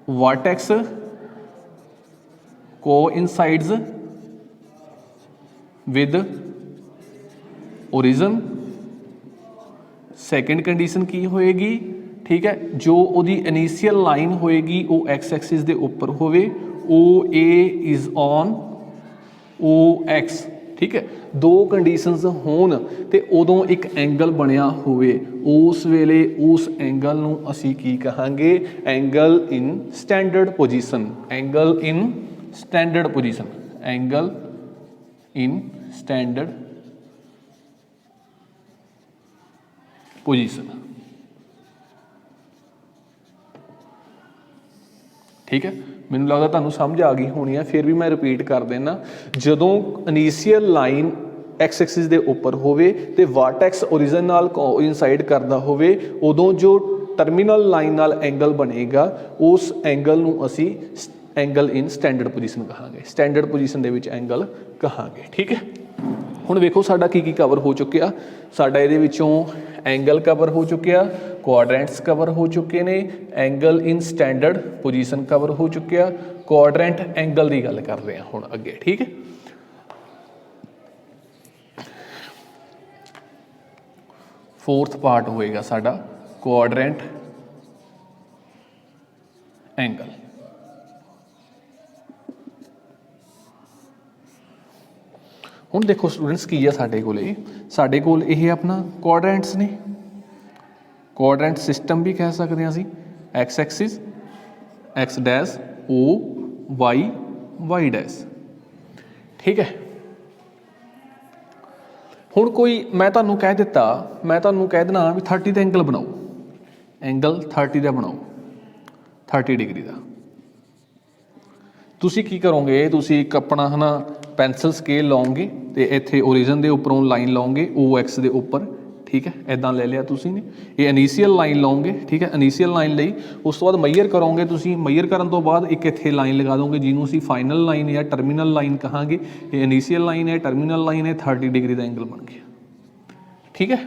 vertex coincides with origin. Second condition ਕੀ ਹੋਏਗੀ, ਠੀਕ ਹੈ, ਜੋ ਉਹਦੀ ਇਨੀਸ਼ੀਅਲ ਲਾਈਨ ਹੋਏਗੀ ਉਹ x ਐਕਸਿਸ ਦੇ ਉੱਪਰ ਹੋਵੇ, OA ਇਜ਼ ਔਨ OX, ਠੀਕ ਹੈ। ਦੋ ਕੰਡੀਸ਼ਨਸ ਹੋਣ ਤੇ ਉਦੋਂ ਇੱਕ ਐਂਗਲ ਬਣਿਆ ਹੋਵੇ, ਉਸ ਵੇਲੇ ਉਸ ਐਂਗਲ ਨੂੰ ਅਸੀਂ ਕੀ ਕਹਾਂਗੇ, angle in standard position, angle in standard position, angle in standard position, ਠੀਕ ਹੈ। ਮੈਨੂੰ ਲੱਗਦਾ ਤੁਹਾਨੂੰ ਸਮਝ ਆ ਗਈ ਹੋਣੀ ਹੈ, ਫਿਰ ਵੀ ਮੈਂ ਰਿਪੀਟ ਕਰ ਦੇਣਾ। ਜਦੋਂ ਇਨੀਸ਼ੀਅਲ ਲਾਈਨ x ਐਕਸਿਸ ਦੇ ਉੱਪਰ ਹੋਵੇ ਤੇ ਵਰਟੈਕਸ ਓਰੀਜਨ ਨਾਲ ਕੋਇਨਸਾਈਡ ਕਰਦਾ ਹੋਵੇ, ਉਦੋਂ ਜੋ ਟਰਮੀਨਲ ਲਾਈਨ ਨਾਲ ਐਂਗਲ ਬਣੇਗਾ ਉਸ ਐਂਗਲ ਨੂੰ ਅਸੀਂ ਐਂਗਲ ਇਨ ਸਟੈਂਡਰਡ ਪੋਜੀਸ਼ਨ ਕਹਾਂਗੇ, ਸਟੈਂਡਰਡ ਪੋਜੀਸ਼ਨ ਦੇ ਵਿੱਚ ਐਂਗਲ ਕਹਾਂਗੇ, ਠੀਕ ਹੈ। ਹੁਣ ਵੇਖੋ ਸਾਡਾ ਕੀ ਕੀ ਕਵਰ ਹੋ ਚੁੱਕਿਆ, ਸਾਡਾ ਇਹਦੇ ਵਿੱਚੋਂ ਐਂਗਲ ਕਵਰ ਹੋ ਚੁੱਕਿਆ, ਕੁਆਡਰੈਂਟਸ ਕਵਰ ਹੋ ਚੁੱਕੇ ਨੇ, angle in standard position cover ਹੋ ਚੁੱਕਿਆ, ਕੁਆਡਰੈਂਟ ਐਂਗਲ ਦੀ ਗੱਲ ਕਰ ਰਹੇ ਹਾਂ ਹੁਣ ਅੱਗੇ, ਠੀਕ ਹੈ। ਫੋਰਥ ਪਾਰਟ ਹੋਏਗਾ ਸਾਡਾ ਕੁਆਡਰੈਂਟ ਐਂਗਲ। ਹੁਣ ਦੇਖੋ ਸਟੂਡੈਂਟਸ ਕੀ ਆ ਸਾਡੇ ਕੋਲ ਇਹ ਆਪਣਾ ਕੁਆਡਰੈਂਟਸ ਨੇ, ਕੁਆਡਰੈਂਟ ਸਿਸਟਮ ਵੀ ਕਹਿ ਸਕਦੇ ਹਾਂ ਅਸੀਂ, x Axis x dash O y y dash, ਠੀਕ ਹੈ। ਹੁਣ ਕੋਈ ਮੈਂ ਤੁਹਾਨੂੰ ਕਹਿ ਦਿੱਤਾ, ਮੈਂ ਤੁਹਾਨੂੰ ਕਹਿ ਦੇਣਾ ਵੀ 30 ਦਾ ਐਂਗਲ ਬਣਾਓ, ਐਂਗਲ 30 ਦਾ ਬਣਾਓ, 30 ਡਿਗਰੀ ਦਾ। ਤੁਸੀਂ ਕੀ ਕਰੋਗੇ, ਤੁਸੀਂ ਇੱਕ ਆਪਣਾ ਹੈ ਨਾ ਪੈਨਸਲ ਸਕੇਲ ਲਾਓਗੇ ਤੇ ਇੱਥੇ ਓਰੀਜਨ ਦੇ ਉੱਪਰੋਂ ਲਾਈਨ ਲਾਓਗੇ OX ਦੇ ਉੱਪਰ, ਠੀਕ ਹੈ। ਇੱਦਾਂ ਲੈ ਲਿਆ ਤੁਸੀਂ ਨੇ, ਇਹ ਇਨੀਸ਼ੀਅਲ ਲਾਈਨ ਲਾਓਗੇ, ਠੀਕ ਹੈ। ਇਨੀਸ਼ੀਅਲ ਲਾਈਨ ਲਈ ਉਸ ਤੋਂ ਬਾਅਦ ਮਈਅਰ ਕਰੋਗੇ ਤੁਸੀਂ, ਮਈਅਰ ਕਰਨ ਤੋਂ ਬਾਅਦ ਇੱਕ ਇੱਥੇ ਲਾਈਨ ਲਗਾ ਦੋਗੇ ਜਿਹਨੂੰ ਅਸੀਂ ਫਾਈਨਲ ਲਾਈਨ ਜਾਂ ਟਰਮੀਨਲ ਲਾਈਨ ਕਹਾਂਗੇ। ਇਹ ਇਨੀਸ਼ੀਅਲ ਲਾਈਨ ਹੈ, ਟਰਮੀਨਲ ਲਾਈਨ ਹੈ, 30 ਡਿਗਰੀ ਦਾ ਐਂਗਲ ਬਣ ਗਿਆ, ਠੀਕ ਹੈ।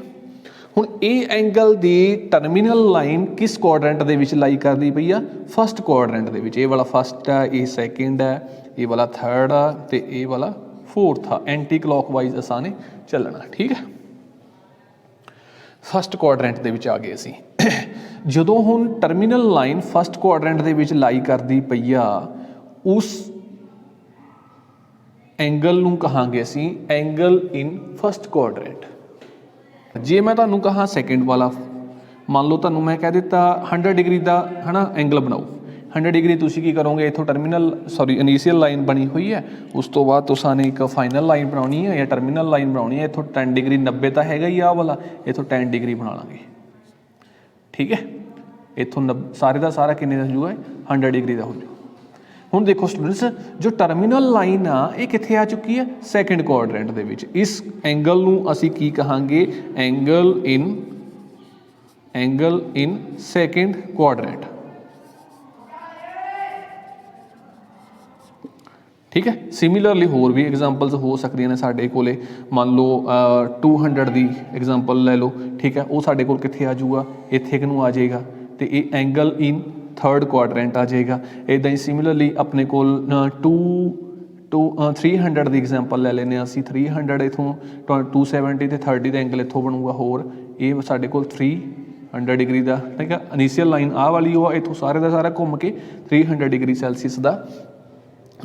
ਹੁਣ ਇਹ ਐਂਗਲ ਦੀ ਟਰਮੀਨਲ ਲਾਈਨ ਕਿਸ ਕੁਆਡਰੈਂਟ ਦੇ ਵਿੱਚ ਲਾਈ ਕਰਦੀ ਪਈ ਆ, ਫਸਟ ਕੁਆਡਰੈਂਟ ਦੇ ਵਿੱਚ। ਇਹ ਵਾਲਾ ਫਸਟ ਹੈ, ਇਹ ਸੈਕਿੰਡ ਹੈ, ਇਹ ਵਾਲਾ ਥਰਡ ਆ ਤੇ ਇਹ ਵਾਲਾ ਫੋਰਥ ਆ। ਐਂਟੀ ਕਲੌਕਵਾਈਜ਼ ਅਸਾਂ ਨੇ ਚੱਲਣਾ, ਠੀਕ ਹੈ। ਫਸਟ ਕੁਆਡਰੈਂਟ ਦੇ ਵਿੱਚ ਆ ਗਏ ਅਸੀਂ। ਜਦੋਂ ਹੁਣ ਟਰਮੀਨਲ ਲਾਈਨ ਫਸਟ ਕੁਆਡਰੈਂਟ ਦੇ ਵਿੱਚ ਲਾਈ ਕਰਦੀ ਪਈ ਆ, ਉਸ एंगल नूं कहांगे असीं एंगल इन फस्ट क्वाड्रेंट। जे मैं तुहानूं कहां सैकेंड वाला, मान लो तुहानूं मैं कह दिता 100 डिग्री का है ना एंगल बनाओ, 100 डिग्री तुसीं की करोगे, इत्थों टर्मीनल सॉरी इनीशियल लाइन बनी हुई है, उस तो बाद तुसां एक फाइनल लाइन बनानी है या टर्मीनल लाइन बनानी है। इत्थों 10 डिग्री 90 तो हैगा ही आ वाला, इत्थों 10 डिग्री बना लांगे, ठीक है। इत्थों सारे का सारा किन्ने दा हो जाऊगा 100 डिग्री का हो जाऊगा। हुण देखो स्टूडेंट्स, जो टर्मीनल लाइन आ ये कित्थे आ चुकी है सैकेंड क्वाड्रेंट दे विच। इस एंगल नूं असीं की कहांगे एंगल इन सैकेंड क्वाड्रेंट, ठीक है। सिमिलरली होर भी एग्जाम्पल्स हो सकदियां ने साडे कोले, मान लो 200 की एग्जाम्पल लै लो, ठीक है। वो साडे कोल कित्थे आ जाऊगा इत्थे नूं आ जाएगा, तो ये एंगल इन थर्ड क्वाड्रेंट आ जाएगा। इदां ही सिमिलरली अपने कोल 300 की एग्जाम्पल लै लेने असीं, 300 इत्थों 270 तो 30 का एंगल इत्थों बनूगा होर, ये साडे कोल 300 डिग्री का, ठीक है। इनीशियल लाइन आ वाली हो, इत्थों सारे का सारा घूम के 300 डिग्री सैल्सीयस का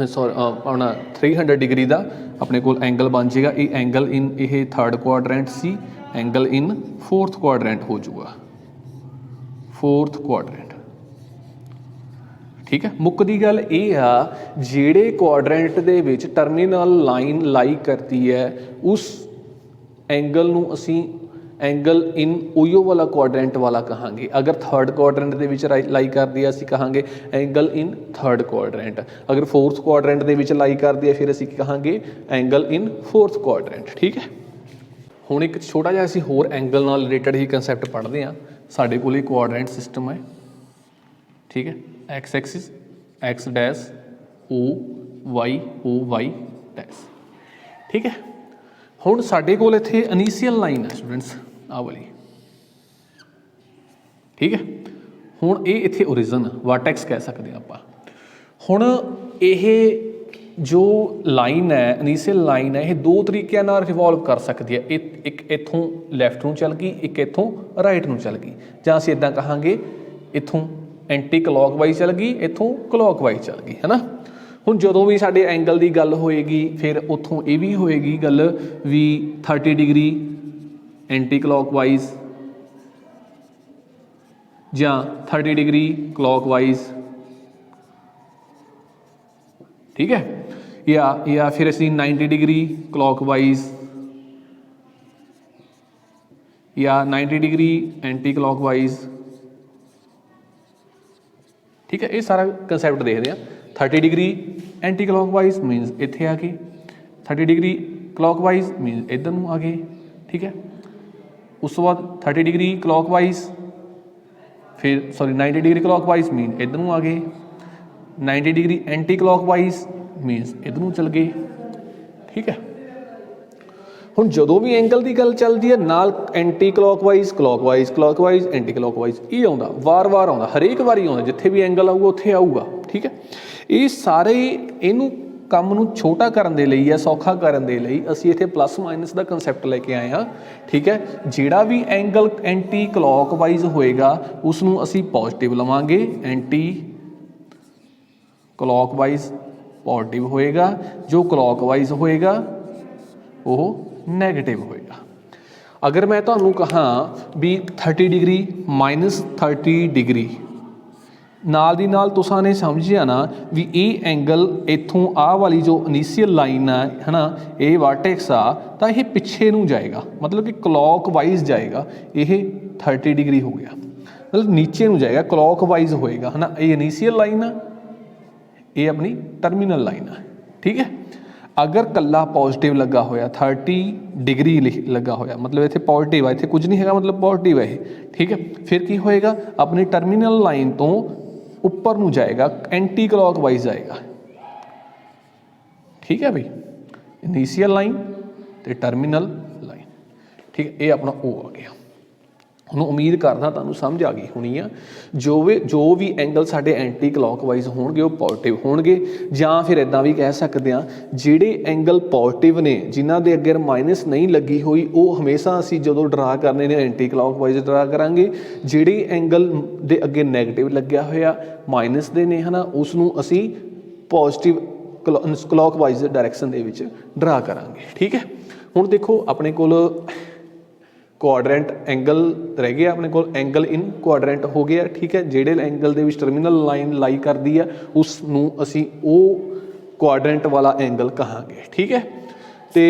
सॉरी अपना 300 डिग्री का अपने कोल एंगल बन जाएगा। ये एंगल इन ये थर्ड क्वाड्रेंट सी, एंगल इन फोर्थ क्वाड्रेंट हो जाऊगा, फोर्थ क्वाड्रेंट, ठीक है। मुक्कदी गल ये आ जिहड़े क्वाड्रेंट दे विच टर्मीनल लाइन लाई करती है उस एंगल नूं असीं एंगल इन उयो वाला क्वाड्रेंट वाला कहांगे। अगर थर्ड क्वाड्रेंट दे विच लाई करदी है असीं कहांगे एंगल इन थर्ड क्वाड्रेंट, अगर फोर्थ क्वाड्रेंट दे विच लाई करदी है फिर असीं कहांगे एंगल इन फोर्थ क्वाड्रेंट, ठीक है। हुण एक छोटा जिहा असीं होर एंगल नाल रिलेटेड ही कंसैप्ट पढ़दे हां। साडे कोल क्वाड्रेंट सिस्टम है, ठीक है। X axis X dash O Y dash, ठीक है। हुण साडे कोल इत्थे इनीशियल लाइन है स्टूडेंट्स आ वाली, ठीक है। हुण ये इत्थे ओरिजिन वर्टेक्स कह सकते हैं आपां। हुण ये जो लाइन है इनीशियल लाइन है ये दो तरीक़े नाल रिवॉल्व कर सकती है, एक इत्थों लैफ्ट नूं चल गई, एक इत्थों राइट नूं चल गई, जां असीं इदां कहांगे इत्थों एंटी क्लॉक वाइज चल गई, इत्थों क्लॉक वाइज चल गई, है ना। हुण जदों भी साडे एंगल की गल होएगी फिर उत्थों ये भी होएगी गल भी 30 डिग्री एंटी क्लॉक वाइज जां 30 डिग्री क्लॉक वाइज, ठीक है। या फिर असीं 90 डिग्री क्लॉक वाइज या 90 डिग्री एंटी क्लॉक वाइज, ठीक है। ये सारा कंसैप्ट देखते हैं। 30 डिग्री एंटी क्लॉक वाइज मीनस इत्थे आ गए, 30 डिग्री क्लॉक वाइज मीनस इधर नूं आ गए, ठीक है। उस तो बाद 30 डिग्री क्लॉक वाइज फिर sorry 90 degree clock wise mean इधर नूं आ गए, 90 डिग्री एंटी क्लॉक वाइज मीनस इधर नूं चल गए, ठीक है। हुण जदों भी एंगल की गल चलती है नाल anti clock wise anti clock wise ये आउंदा वार वार आउंदा, हरेक वारी आउंदा, जिथे भी एंगल आऊगा उत्थे आऊगा, ठीक है। ये सारे इनू काम नूं छोटा करन दे लई या सौखा करन दे लई असीं इत्थे प्लस माइनस का कंसैप्ट लैके आए हाँ, ठीक है। जिहड़ा भी एंगल एंटी क्लॉक वाइज होएगा उसनूं असीं पॉजिटिव लवांगे, एंटी क्लॉक वाइज पॉजिटिव होएगा, जो क्लॉक वाइज होएगा वो नैगेटिव होएगा। अगर मैं तुहानूं कहां भी 30 डिग्री -30 डिग्री नाल दी नाल तुसां ने समझिया ना भी ये एंगल इत्थों आ वाली जो इनीशियल लाइन है ना ये वर्टेक्स आ तो ये पिछे नूं जाएगा, मतलब कि क्लॉक वाइज जाएगा, ये 30 डिग्री हो गया, मतलब नीचे नूं जाएगा, क्लॉक वाइज होएगा, है ना। ये इनीशियल लाइन है, ये अपनी टर्मीनल लाइन है, ठीक है। अगर कला पॉजिटिव लगा होया 30 डिग्री लगा होया मतलब इत्थे पॉजिटिव है, इत्थे कुछ नहीं है मतलब पॉजिटिव है ये, ठीक है। फिर की होएगा अपनी टर्मीनल लाइन तो ऊपर नूं जाएगा, एंटी क्लॉक वाइज जाएगा, ठीक है भाई। इनीशियल लाइन तो टर्मीनल लाइन, ठीक है। ये अपना ओ आ गया। हुण उम्मीद करदा तुहानूं समझ आ गई होनी आ। जो भी एंगल साडे एंटी क्लॉक वाइज होणगे वो पॉजिटिव होणगे, जां फिर इदां भी कह सकते हैं जिहड़े एंगल पॉजिटिव ने जिन्हां दे अगे माइनस नहीं लगी हुई वो हमेशा असीं जदों ड्रा करने ने एंटी क्लॉक वाइज ड्रा करांगे, जिहड़े एंगल दे अगे नैगेटिव लग्या होया माइनस दे ने है ना उसनूं असीं पॉजिटिव क्लॉकवाइज डायरैक्शन दे विच ड्रा करांगे। ठीक है, हुण देखो अपने कोल क्वाड्रेंट एंगल रह गया, अपने को एंगल इन क्वाड्रेंट हो गया। ठीक है, जेडे एंगल दे विच टर्मिनल लाइन लाई करती है उस नूं असीं ओ क्वाड्रेंट वाला एंगल कहांगे। ठीक है, तो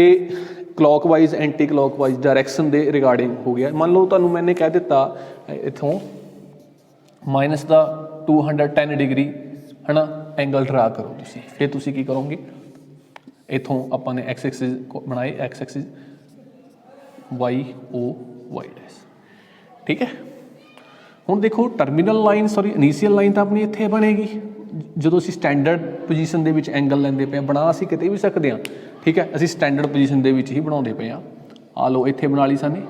क्लॉकवाइज एंटी क्लॉकवाइज डायरैक्शन के रिगार्डिंग हो गया। मान लो तुहानूं मैंने कह दिता इत्थों माइनस का 210 डिग्री है ना एंगल ड्रा करो तुसी, फिर तुसी की करोगे, इत्थों आपां ने एक्स एक्सिस बनाए, X axis Y O Y dash. ठीक है, हुण देखो terminal line sorry initial line तो अपनी इत्थे बनेगी जो असीं स्टैंडर्ड पोजीशन दे विच एंगल लैंदे पे बना असीं किते भी सकते हैं। ठीक है, असीं स्टैंडर्ड पोजीशन दे विच ही बनाउंदे पे आ लो इत्थे बना ली साने।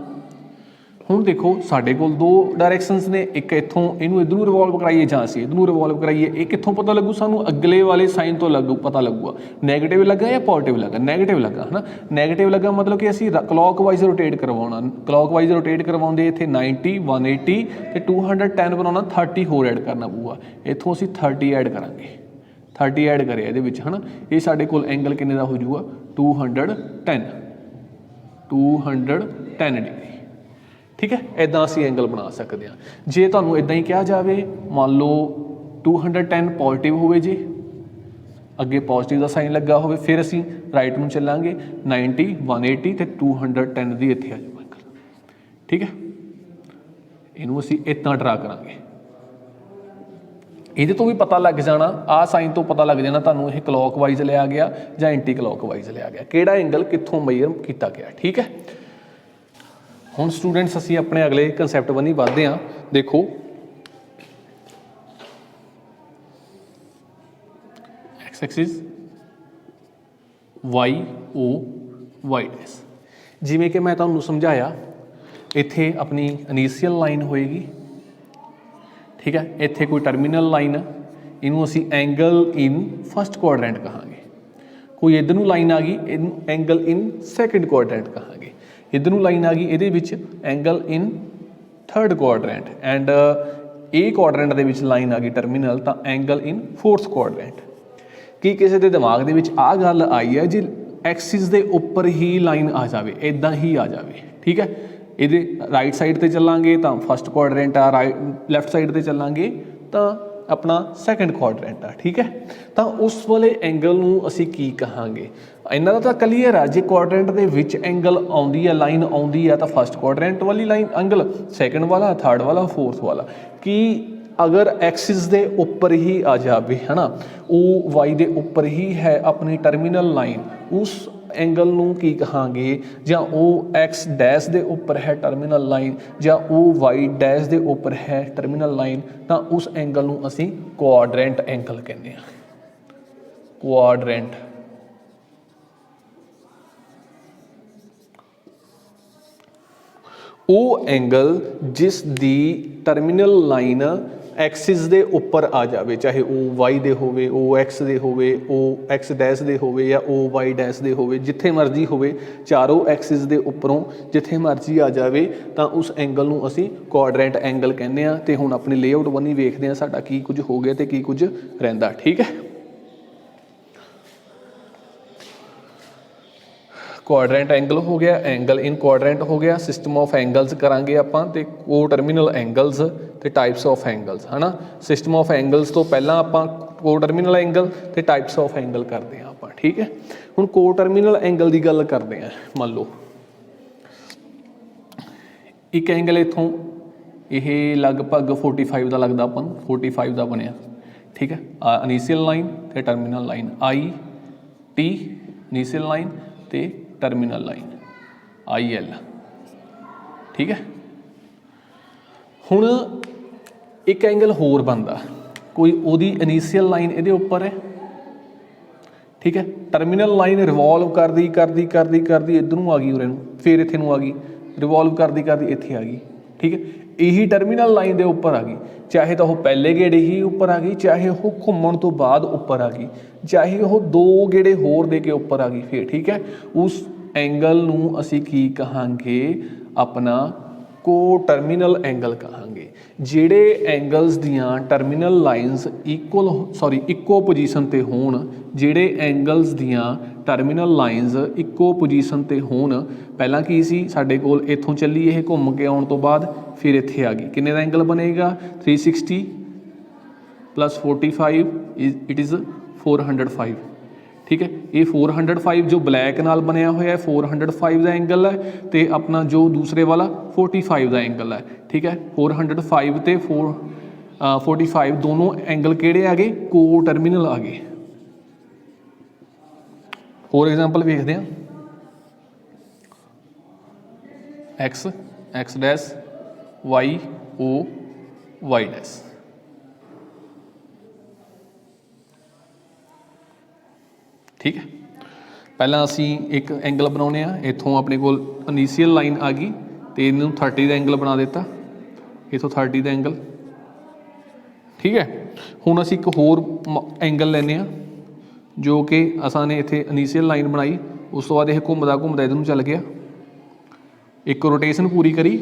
हुण देखो साडे कोल दो डायरैक्शनस ने, एक इत्थों इनू इधरों रिवॉल्व कराइए जां असीं इधरों रिवॉल्व कराइए, ये कित्थों पता लगू सानू अगले वाले साइन तो लगू पता लगूगा नैगेटिव लगा या पॉजिटिव लगा, नैगेटिव लगा है ना। नैगेटिव लगा मतलब कि असीं क्लॉकवाइज रोटेट करवाउणा, क्लॉकवाइज रोटेट करवाउंदे इत्थे 90 180 ते 210 बनाउणा 30 होर ऐड करना पऊगा, इत्थों असीं 30 ऐड करांगे, 30 ऐड करे इहदे विच है ना। ये साडे कोल एंगल किन्ने दा हो जाऊगा 210 डिग्री। ठीक है, इदां असीं एंगल बना सकते हैं। जे तुहानूं इदां ही कहा जाए मान लो 210 पॉजिटिव होवे जे अगे पॉजिटिव का साइन लगा हो, फिर असीं राइट में चलांगे 90 180 तो 210 की इत्थे आ जाऊगा एंगल। ठीक है, इनू असीं इदां ड्रा करांगे, ये तो भी पता लग जाना आ साइन तो पता लग जाना तुहानूं ये क्लॉकवाइज लिया गया या एंटी क्लॉकवाइज लिया गया, किहड़ा एंगल कित्थों मेजर किया गया। ठीक है, हुण स्टूडेंट्स असीं अपने अगले कंसैप्ट बनी बढ़ते हैं। देखो X axis Y O Y dash, जिवें कि मैं तुहानूं समझाया इत्थे अपनी इनीशियल लाइन होएगी। ठीक है, इत्थे कोई टर्मिनल लाइन इनू असीं एंगल इन फस्ट क्वाड्रेंट कहांगे, कोई इधर नूं लाइन आ गई इनू एंगल इन सैकेंड क्वाड्रेंट कहांगे, इधर नूं लाइन आ गई इहदे विच angle in third quadrant and a quadrant दे विच लाइन आ गई टर्मिनल तो एंगल इन फोर्थ क्वाड्रेंट। कि किसी के दिमाग दे विच आ गल आई है जी एक्सिस दे उपर ही लाइन आ जाए, इदां ही आ जाए। ठीक है, ये राइट साइड पर चलांगे तो फस्ट क्वाड्रेंट आ, राइट लैफ्ट साइड पर चलांगे तो अपना सैकेंड क्वाड्रेंट आ। ठीक है, तो उस वाले एंगल नूं असीं की कहांगे, इन्हां दा तां क्लीयर आ, जे क्वाड्रेंट दे विच एंगल आउंदी है लाइन आउंदी है तो फस्ट क्वाड्रेंट वाली लाइन एंगल, सैकेंड वाला थर्ड वाला फोर्थ वाला। कि अगर एक्सिस दे उपर ही आ जाए है ना, ओ वाई दे उपर ही है अपनी टर्मिनल लाइन, उस एंगल नूं की कहांगे, जां ओ एक्स डैश दे उपर है टर्मिनल लाइन जां ओ वाई डैश दे उपर है टर्मिनल लाइन, तो उस एंगल नूं असीं क्वाड्रेंट एंगल कहने आ। क्वाड्रेंट ओ एंगल जिस दी टर्मिनल लाइन एक्सिस दे उपर आ जाए, चाहे ओ वाई दे होवे, ओ एक्स दे होवे, ओ एक्स डैश दे होवे या ओ वाई डैश दे होवे, जिथे मर्जी होवे चारों एक्सिस दे उपरों जिथे मर्जी आ जाए तो उस एंगल नूं असीं क्वाड्रेंट एंगल कहने आ। ते हुण अपनी लेआउट बनी वेखदे आ साडा की कुछ हो गया ते की कुछ रहिंदा। ठीक है, क्वाड्रेंट एंगल हो गया, एंगल इन क्वाड्रेंट हो गया, सिस्टम ऑफ एंगल्स करांगे आपां ते को टर्मिनल एंगल्स ते टाइप्स ऑफ एंगल्स है ना। सिस्टम ऑफ एंगल्स तो पहला आपां को टर्मिनल एंगल ते टाइप्स ऑफ एंगल करते हैं आपां। ठीक है, हुण को टर्मिनल एंगल की गल करते हैं। मान लो एक एंगल इत्थों ये लगभग 45 का लगता अपन 45 का बनया। ठीक है, इनीशियल लाइन ते terminal line I T, initial line ते टर्मिनल लाइन आई एल। ठीक है, हुण एक एंगल होर बनता, कोई ओदी इनीशियल लाइन इहदे उपर है। ठीक है, टर्मिनल लाइन रिवॉल्व करदी करदी करदी करदी इधरों आ गई, उरे नूं फिर इत्थे नूं आ गई, रिवॉल्व करदी करदी इत्थे आ गई। ठीक है, यही टर्मिनल लाइन के उपर आ गई, चाहे तो वह पहले गेड़े ही उपर आ गई, चाहे वह घूमण तो बाद उपर आ गई, चाहे वह दो गेड़े होर दे के उपर आ गई फिर। ठीक है, उस एंगल नूं असीं की कहांगे अपना को टर्मिनल एंगल कहांगे। ਜਿਹੜੇ ਐਂਗਲਸ ਦੀਆਂ ਟਰਮੀਨਲ ਲਾਈਨਸ ਇੱਕੋ ਪੋਜੀਸ਼ਨ ਤੇ ਹੋਣ, ਜਿਹੜੇ ਐਂਗਲਸ ਦੀਆਂ ਟਰਮੀਨਲ ਲਾਈਨਸ ਇੱਕੋ ਪੋਜੀਸ਼ਨ ਤੇ ਹੋਣ। ਪਹਿਲਾਂ ਕੀ ਸੀ ਸਾਡੇ ਕੋਲ, ਇੱਥੋਂ ਚੱਲੀ ਇਹ ਘੁੰਮ ਕੇ ਆਉਣ ਤੋਂ ਬਾਅਦ ਫਿਰ ਇੱਥੇ ਆ ਗਈ, ਕਿੰਨੇ ਦਾ ਐਂਗਲ ਬਣੇਗਾ 360 + 45 ਇਟ ਇਜ਼ 405। ठीक है, ये 405 जो ब्लैक नाल बनया हुआ है 405 का एंगल है, तो अपना जो दूसरे वाला 45 का एंगल है। ठीक है, 405 ते 45 दोनों एंगल केड़े आ गए, को टर्मिनल आ गए। होर एग्जाम्पल देखते हैं, X dash Y O Y dash. ठीक है, पहला असी एक एंगल बनाने, इतों अपने को इनीशियल लाइन आ गई तो इनू 30 का एंगल बना दिता, इतों 30 का एंगल। ठीक है, हुण असी एक होर एंगल लैने जो कि असा ने इत्थे इनीशियल लाइन बनाई, उस तो बाद यह घूमदा घूमदा इधर नूं चल गया, एक रोटेशन पूरी करी,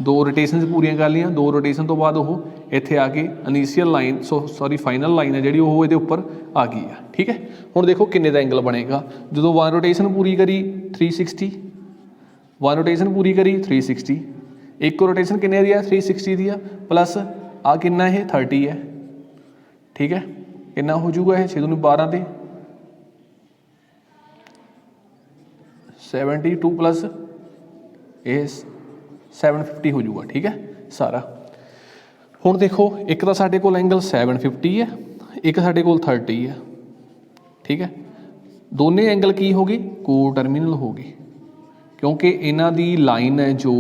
2 रोटेशन पूरियां कर लियां, 2 रोटेशन तो बाद वो इत्थे आके इनीशियल लाइन फाइनल लाइन है जी वो ये उपर आ गई है। ठीक है, हुण देखो किन्ने दा एंगल बनेगा, जो 1 रोटेशन पूरी करी 360, 1 रोटेशन पूरी करी 360, एक रोटेशन किन्ने दी है 360 दी है, प्लस आ किन्ना है 30 है। ठीक है, किन्ना हो जाऊगा ये 6 दूनी 12 ते 72 प्लस ये 750 हो जाऊगा। ठीक है सारा। हुण देखो एक तो साडे कोल एंगल 750 है, एक साडे कोल 30 है। ठीक है, दोने एंगल की हो गई, को टर्मिनल हो गई, क्योंकि इन्हां दी लाइन है जो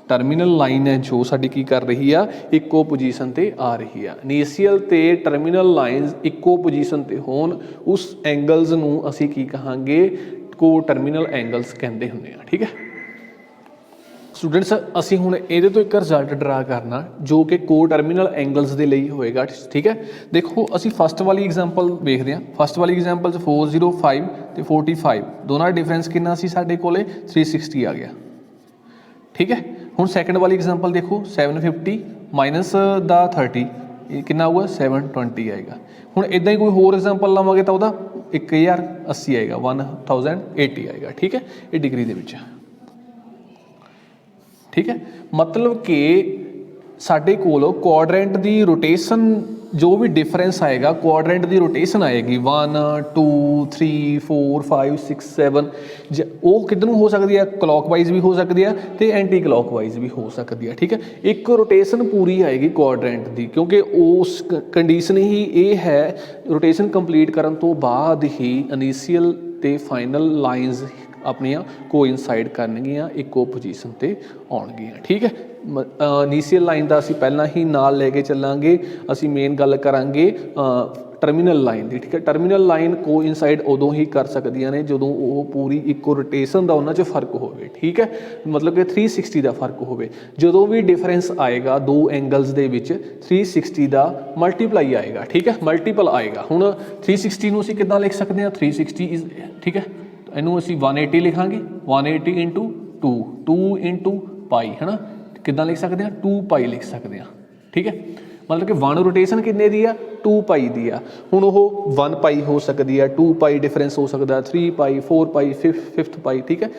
टर्मिनल लाइन है जो साडी की कर रही है, इक्को पोजीशन ते आ रही है। इनीशियल ते टर्मिनल लाइनस इक्को पोजीशन ते होण, उस एंगल्स नूं असीं की कहांगे, को टर्मिनल एंगल्स कहंदे हुंदे आ। ठीक है स्टूडेंट्स, असी हुण इहदे तो एक रिजल्ट ड्रा करना जो कि को टर्मिनल एंगल्स के लिए होएगा। ठीक है, देखो असी फस्ट वाली एग्जाम्पल देखते हैं। फस्ट वाली एग्जाम्पल 405 तो 45 दोनों का डिफरेंस कितना सी साडे कोले 360 आ गया। ठीक है, हुण सैकेंड वाली एग्जाम्पल देखो 750 माइनस द 30 कितना आऊगा 720 आएगा। हुण इदां ही कोई होर एग्जाम्पल लवांगे तो वह 1080 आएगा, 1080 आएगा। ठीक है, ये डिग्री दे विच। ठीक है, मतलब कि साडे कोल क्वाड्रेंट की रोटेशन जो भी डिफरेंस आएगा, क्वाड्रेंट की रोटेशन आएगी 1 2 3 4 5 6 7, वो किधर हो सकती है, क्लॉकवाइज भी हो सकती है तो एंटी क्लॉकवाइज भी हो सकती है। ठीक है, एक रोटेशन पूरी आएगी क्वाड्रेंट की, क्योंकि उस कंडीशन ही ये है, रोटेशन कंप्लीट करने तो बाद ही इनीशियल ते फाइनल लाइनस अपनियां कोइंसाइड करनगियां, इक्को पोजीशन ते आउणगियां। ठीक है, इनीशियल लाइन का असीं पहलां ही नाल लैके चलांगे, असीं मेन गल करांगे टर्मिनल लाइन की। ठीक है, टर्मिनल लाइन कोइंसाइड उदों ही कर सकदियां ने जदों वो पूरी इक्को रोटेशन का उन्हां 'च फर्क होवे। ठीक है, मतलब कि 360 का फर्क होवे, जदों भी डिफरेंस आएगा दो एंगल्स दे विच 360 का मल्टीप्लाई आएगा। ठीक है, मल्टीपल आएगा। हुण 360 नूं असीं किद्दां लिख सकदे हां, 360 इज ठीक है, इनू असी 180 लिखांगे, 180 इंटू 2 2 इंटू पाई है ना, किद्दां लिख सकते हैं 2 पाई लिख सकते हैं। ठीक है, मतलब कि 1 रोटेशन किन्ने दी आ 2 पाई दी आ। हुण ओह 1 पाई हो सकती है, 2 पाई डिफरेंस हो सकता है, 3 पाई 4 पाई 5th पाई। ठीक है,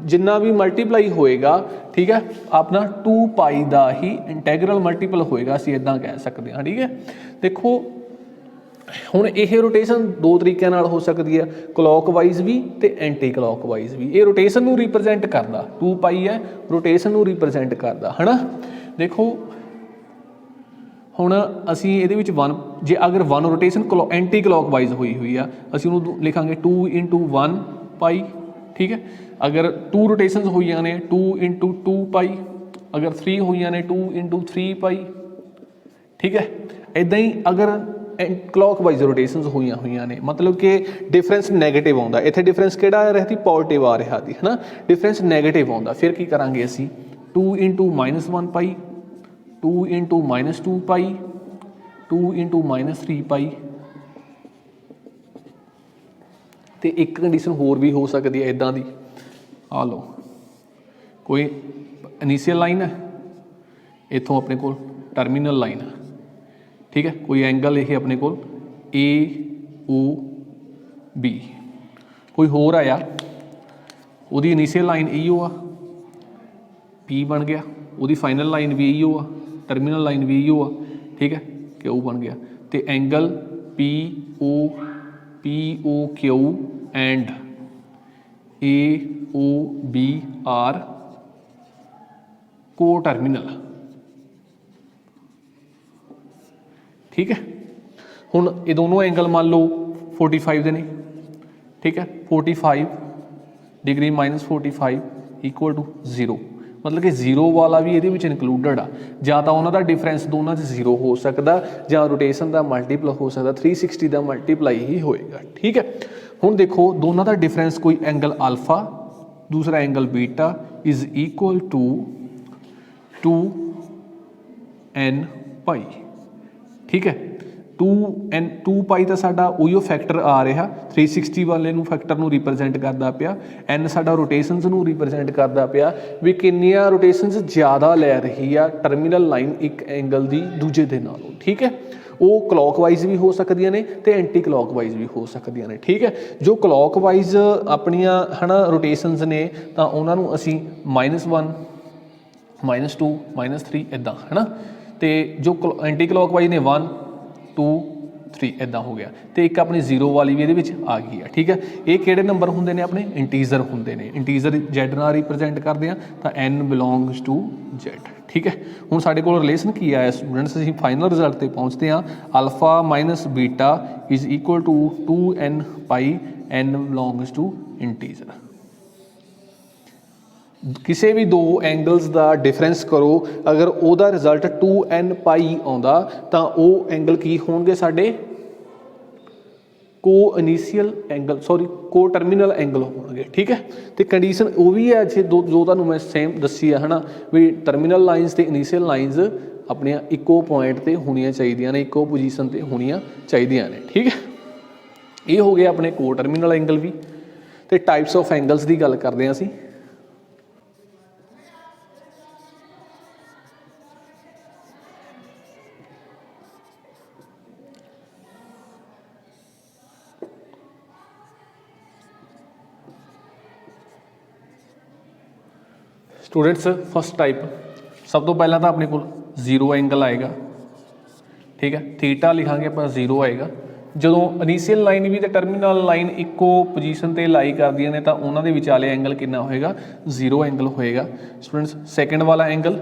जिन्ना भी मल्टीप्लाई होएगा, ठीक है, अपना 2 पाई का ही इंटैगरल मल्टीपल होएगा, असीं इदां कह सकते हैं। ठीक है, देखो हुण यह रोटेशन 2 तरीक़े नाल हो सकती है, क्लॉकवाइज भी तो एंटी क्लॉकवाइज भी। ये रोटेशन नूं रिप्रजेंट करदा, 2 पाई है रोटेशन नूं रिप्रजेंट करदा है ना। देखो हुण असीं इहदे विच 1 जे अगर 1 रोटेशन एंटी क्लॉकवाइज हुई हुई है, असीं उहनूं लिखांगे 2 इंटू 1 पाई। ठीक है, अगर 2 रोटेशनस हुई ने 2 इंटू 2 पाई, अगर 3 हुई ने 2 इंटू 3 पाई। ठीक है, इदां ही अगर क्लॉकवाइज रोटेशनस हुई ने, मतलब कि डिफरेंस नैगेटिव आता, इत्थे डिफरेंस किहड़ा आ रहा थी, पॉजिटिव आ रहा थी है ना, डिफरेंस नैगेटिव आता, फिर की करांगे असीं 2 इंटू -1 पाई, 2 इंटू -2 पाई, 2 इंटू -3 पाई। तो एक कंडीशन होर भी हो सकती है इदां दी, आ लो कोई इनीशियल लाइन है, इत्थों अपने को टर्मीनल लाइन, ठीक है। कोई एंगल ये अपने को ए ओ बी, कोई होर आया उसकी इनीशियल लाइन ईओ आ, पी बन गया, उसकी फाइनल लाइन भी ईओ आ, टर्मीनल लाइन भी ईओ आ, ठीक है। क्यू बन गया, तो angle P O Q and A O B are coterminal, ठीक है। हुण ये दोनों एंगल मान लो 45 दे ने, ठीक है। 45 डिग्री माइनस 45 इक्वल टू 0, मतलब कि 0 वाला भी ये इनकलूडड आ, या तो उन्होंने डिफरेंस दोनों 0 हो सकता, या रोटेशन का मल्टीपल हो सकता, 360 का मल्टीपलाई ही होएगा, ठीक है। हुण देखो दोनों का डिफरेंस, कोई एंगल अल्फा दूसरा angle beta is equal to 2n pi, ठीक है। 2 पाई तो साडा उहिओ फैक्टर आ रहा, 360 वाले नूं फैक्टर नूं रिप्रजेंट करता पिया, एन साडा रोटेशनस नूं रिप्रजेंट करता पिया भी किन्नियां रोटेशनस ज़्यादा लै रही आ टर्मीनल लाइन एक एंगल की दूजे दे नालों, ठीक है। वो क्लॉकवाइज भी हो सकदियां ने ते एंटी क्लॉकवाइज भी हो सकदियां ने, ठीक है। जो क्लॉकवाइज अपनियां है ना रोटेशनस ने तां उन्हां नूं असीं -1 -2 -3 इदां है ना, तो जो एंटी क्लॉकवाइज ने 1 2 3 इदा हो गया, तो एक अपनी 0 वाली भी ये आ गई है, ठीक है। ये किहड़े नंबर होंदे ने अपने इंटीजर होंदे ने, इंटीजर जैड नाल रिप्रजेंट करते हैं तो n बिलोंग्स टू जैड, ठीक है। हुण साडे कोल रिलेशन की आया स्टूडेंट्स, असीं फाइनल रिजल्ट ते पहुँचते हैं, alpha minus beta is equal to 2n pi n belongs to integer. किसी भी दो एंगल्स का डिफरेंस करो, अगर वह रिजल्ट 2n पाई आता तो वह एंगल की होंगे साडे को इनीशियल एंगल, सॉरी को टर्मीनल एंगल होंगे, ठीक है। तो कंडीशन वो भी है जे जो तुहानूं मैं सेम दसी है ना भी टर्मीनल लाइनस तो इनीशियल लाइनस अपने इको पॉइंट पर होनिया चाहिए ने, इको पोजीशन पर होनिया चाहिए ने, ठीक है। ये हो गया अपने को टर्मीनल एंगल भी। तो टाइप्स ऑफ एंगल्स की गल करते हैं असीं। स्टूडेंट्स फस्ट टाइप, सब तो पहला तो अपने को 0 एंगल आएगा, ठीक है। थीटा लिखांगे पर 0 आएगा। जो इनीशियल लाइन भी तो टर्मीनल लाइन इको पोजीशन पर लाई करदियां ने तो उन्होंने विचाले एंगल कितना होएगा, 0 एंगल होएगा। स्टूडेंट्स सैकेंड वाला एंगल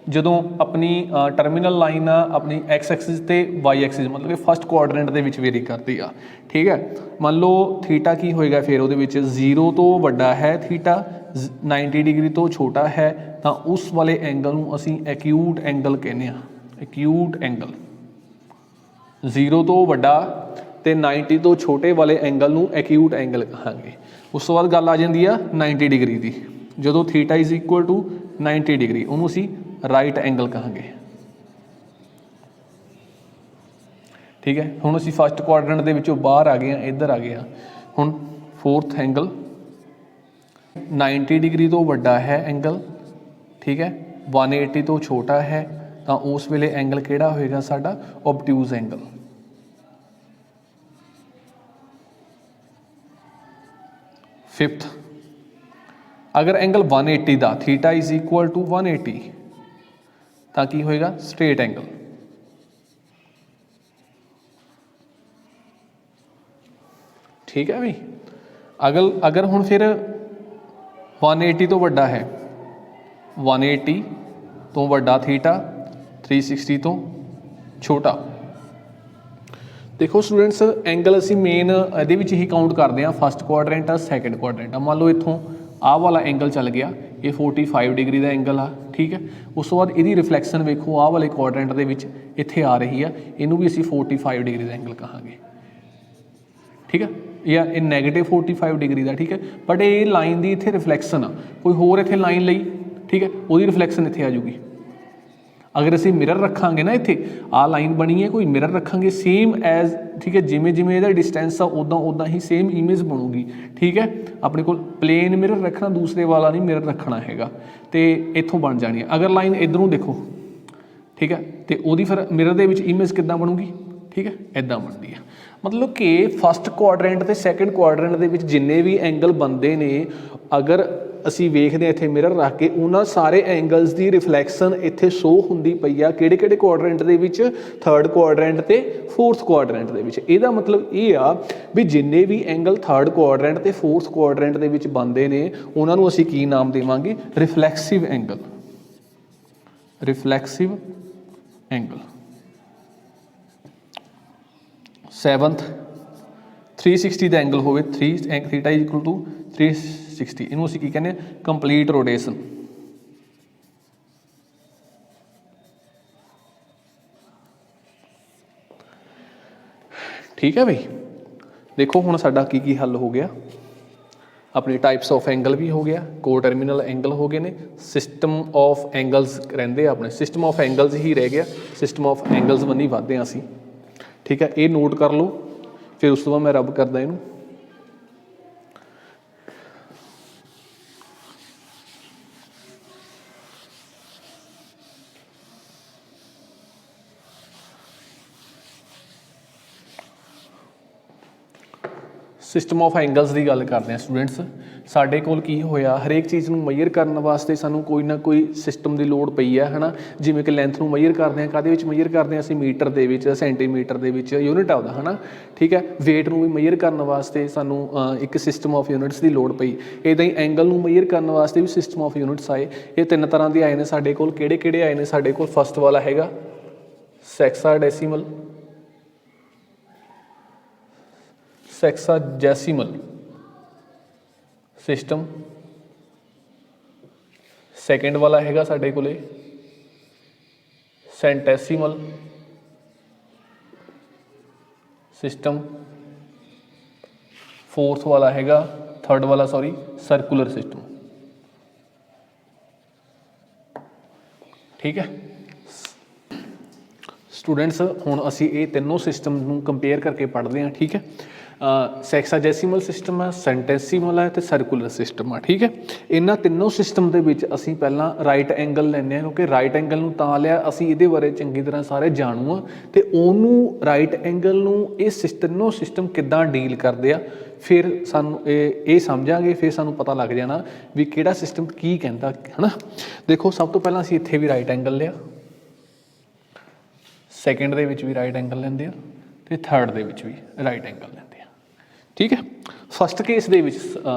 जो अपनी टर्मीनल लाइन अपनी एक्स एक्सिस ते वाई एक्सिस मतलब कि फस्ट क्वाड्रेंट के वेरी करती है, ठीक है। मान लो थीटा की होएगा फिर वो 0 तो वड्डा है थीटा, 90 डिग्री तो छोटा है, तो उस वाले एंगल में असी एक्यूट एंगल कहने, एक्यूट एंगल 0 तो वड्डा ते 90 तो छोटे वाले एंगल में एक्यूट एंगल कहांगे। उस तो बाद गल आ जाती है 90 डिग्री की, जो theta is equal to 90 degree उन्होंने असी राइट एंगल कहांगे, ठीक है। हुण असी फस्ट क्वाड्रेंट दे विचों बाहर आ गए, इधर आ गए। हुण फोर्थ एंगल 90 डिग्री तो वड्डा है एंगल, ठीक है, 180 तो छोटा है, तो उस वेले एंगल किहड़ा होएगा साडा, ऑबट्यूज एंगल। फिफ्थ, अगर एंगल 180 का थीटा इज इक्वल टू 180 तो की होएगा, स्ट्रेट एंगल। ठीक है भी। अगर हुण फिर 180 तो वड्डा है, 180 तो वड्डा थीटा, 360 तो छोटा। देखो स्टूडेंट्स एंगल असी मेन ये ही काउंट करते हैं, फस्ट क्वाड्रेंट सैकेंड क्वाड्रेंट। मान लो इतों आह वाला एंगल चल गया, ये 45 डिग्री का एंगल आ, ठीक है। उस तो बाद ये रिफ्लैक्शन वेखो आह वाले क्वाड्रेंट के इत्थे आ रही है, इनू भी असी 45 डिग्री का एंगल कहांगे, ठीक है, या ये नैगेटिव 45 डिग्री का, ठीक है। बट ये लाइन की इत्थे रिफ्लैक्शन आ, कोई होर इत्थे लाइन लई, ठीक है, वो रिफ्लैक्शन इत्थे आ जूगी। अगर असी मिरर रखांगे ना इत्थे आ लाइन बनी है, कोई मिरर रखांगे सेम एज, ठीक है, जिमें जिमें इहदा डिस्टेंस आ उदा ही सेम इमेज बनूगी, ठीक है। अपने को प्लेन मिरर रखना, दूसरे वाला नहीं मिरर रखना हैगा, तो इत्थों बन जानी है। अगर लाइन इधरों देखो ठीक है। तो वो फिर मिरर दे विच इमेज किद्दां बनूगी, ठीक है, इदां बनती है। मतलब कि फस्ट कुआड्रेंट ते सैकेंड कुआड्रेंट दे विच जिन्ने भी एंगल बनते ने, अगर असी वेखते हैं इत्थे मिरर रख के, उन्होंने सारे एंगल्स की रिफ्लैक्शन इत्थे शो होंदी पई आ किहड़े-किहड़े कुआड्रेंट दे विच, थर्ड कुआड्रेंट ते फोर्थ कुआड्रेंट दे विच। इहदा मतलब ये आ भी जिन्ने भी एंगल थर्ड कुआड्रेंट ते फोर्थ कुआड्रेंट दे विच बनदे ने, उन्हां नूं असी की नाम देवांगे, रिफ्लैक्सिव एंगल, रिफ्लैक्सिव एंगल। सैवंथ 360 का एंगल होवे, थीटा इज इक्वल टू 360, इनू असीं की कहने, कंप्लीट रोटेशन। ठीक है भाई, देखो हुण साडा की हल हो गया, अपनी टाइप्स ऑफ एंगल भी हो गया, को टर्मिनल एंगल हो गए ने, सिस्टम ऑफ एंगल्स रहिंदे अपने, सिस्टम ऑफ एंगल्स ही रह गया, सिस्टम ऑफ एंगल्स बनी वधदे हां असीं। ठीक है, ये नोट कर लो, फिर उस तो बाद मैं रब करदा इनू। सिस्टम ऑफ एंगल्स की गल करते हैं स्टूडेंट्स, साढ़े कोल की होया, हरेक चीज़ में मईयर करने वास्ते सानू कोई ना कोई सिस्टम की लोड़ पई है, है ना। जिमें कि लेंथ में मईयर करते हैं, काहदे विच मईयर करते हैं, असीं मीटर दे विच, सेंटीमीटर दे विच यूनिट आता, है ना। ठीक है, वेट में भी मईयर करने वास्ते सानू एक सिस्टम ऑफ यूनिट्स की लोड़ पई, इदां ही एंगल में मईयर करने वास्ते भी सिस्टम ऑफ यूनिट्स आए। ये तीन तरह के आए हैं साढ़े कोल, किहड़े-किहड़े आए हैं साढ़े कोल। फस्ट वाला हैगा सैक्साडेसिमल, सैक्साडेसिमल सिस्टम। सैकेंड वाला हैगा साढ़े कोले सेंटेसिमल सिस्टम। फोर्थ वाला हैगा, थर्ड वाला सॉरी, सर्कुलर सिस्टम। ठीक है स्टूडेंट्स, हुण असीं ये तीनों सिस्टम नूं कंपेयर करके पढ़ते हैं। ठीक है, सैक्साडेसिमल सिस्टम है, सेंटेसिमल है, तो सर्कुलर सिस्टम है। ठीक है, इन्हां तीनों सिस्टम के विच असीं पहलां राइट एंगल लैंदे हां, क्योंकि राइट एंगल नूं तां लिया असीं इहदे बारे चंगी तरह सारे जाणू आ, ते ओनू राइट एंगल नूं इह तीनों सिस्टम किद्दां डील करदे आ, फिर सानू ये समझांगे, फिर सानू पता लग जाना भी किहड़ा सिस्टम की कहंदा, है ना। देखो सब तो पहलां असीं इत्थे भी राइट एंगल लिया, सैकेंड दे विच भी राइट एंगल लैंदे आ, ते थर्ड दे विच भी राइट एंगल लैंदे आ। ठीक है, फस्ट केस दे विच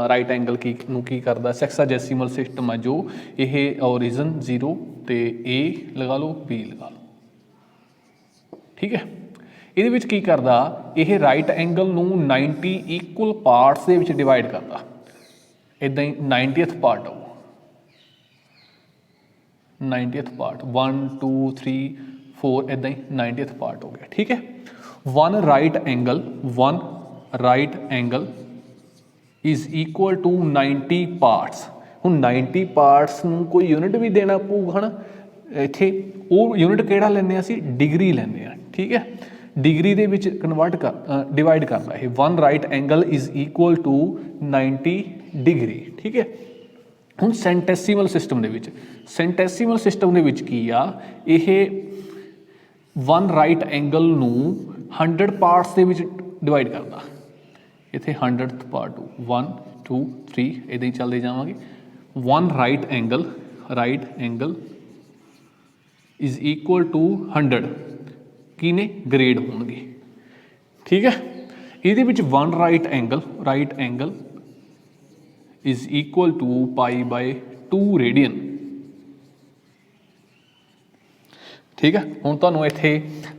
राइट एंगल की करदा, सैक्साडेसिमल सिस्टम है जो, ये ओरिजन 0 तो ए लगा लो, बी लगा लो। ठीक है, ये विच की करदा, ये राइट एंगल नूं 90 इक्वल पार्ट्स दे विच डिवाइड करदा, इदां ही 90th पार्ट आओ, 90th पार्ट 1 2 3 4 इदां ही 90th पार्ट हो गया। ठीक है, one right angle is equal to 90 parts. हुण 90 पार्ट्स नूं कोई यूनिट भी देना पऊगा ना, इत्थे वो यूनिट किहड़ा लैंदे असीं, डिग्री लैंदे आ। ठीक है, डिग्री दे विच कन्वर्ट कर डिवाइड करदा है, one right angle is equal to 90 degree. ठीक है, हुण सेंटेसिमल सिस्टम दे विच, सेंटेसिमल सिस्टम दे विच की आ, इह वन राइट एंगल नूं 100 पार्ट्स दे विच डिवाइड करदा, इत्थे 100th पार्ट 1 2 3 इदां ही चलते जावांगे। One right angle is equal to 100 की ने ग्रेड होणगे। ठीक है, इहदे विच one right angle is equal to pi by 2 radian. ठीक है, हुण तुहानूं इत्थे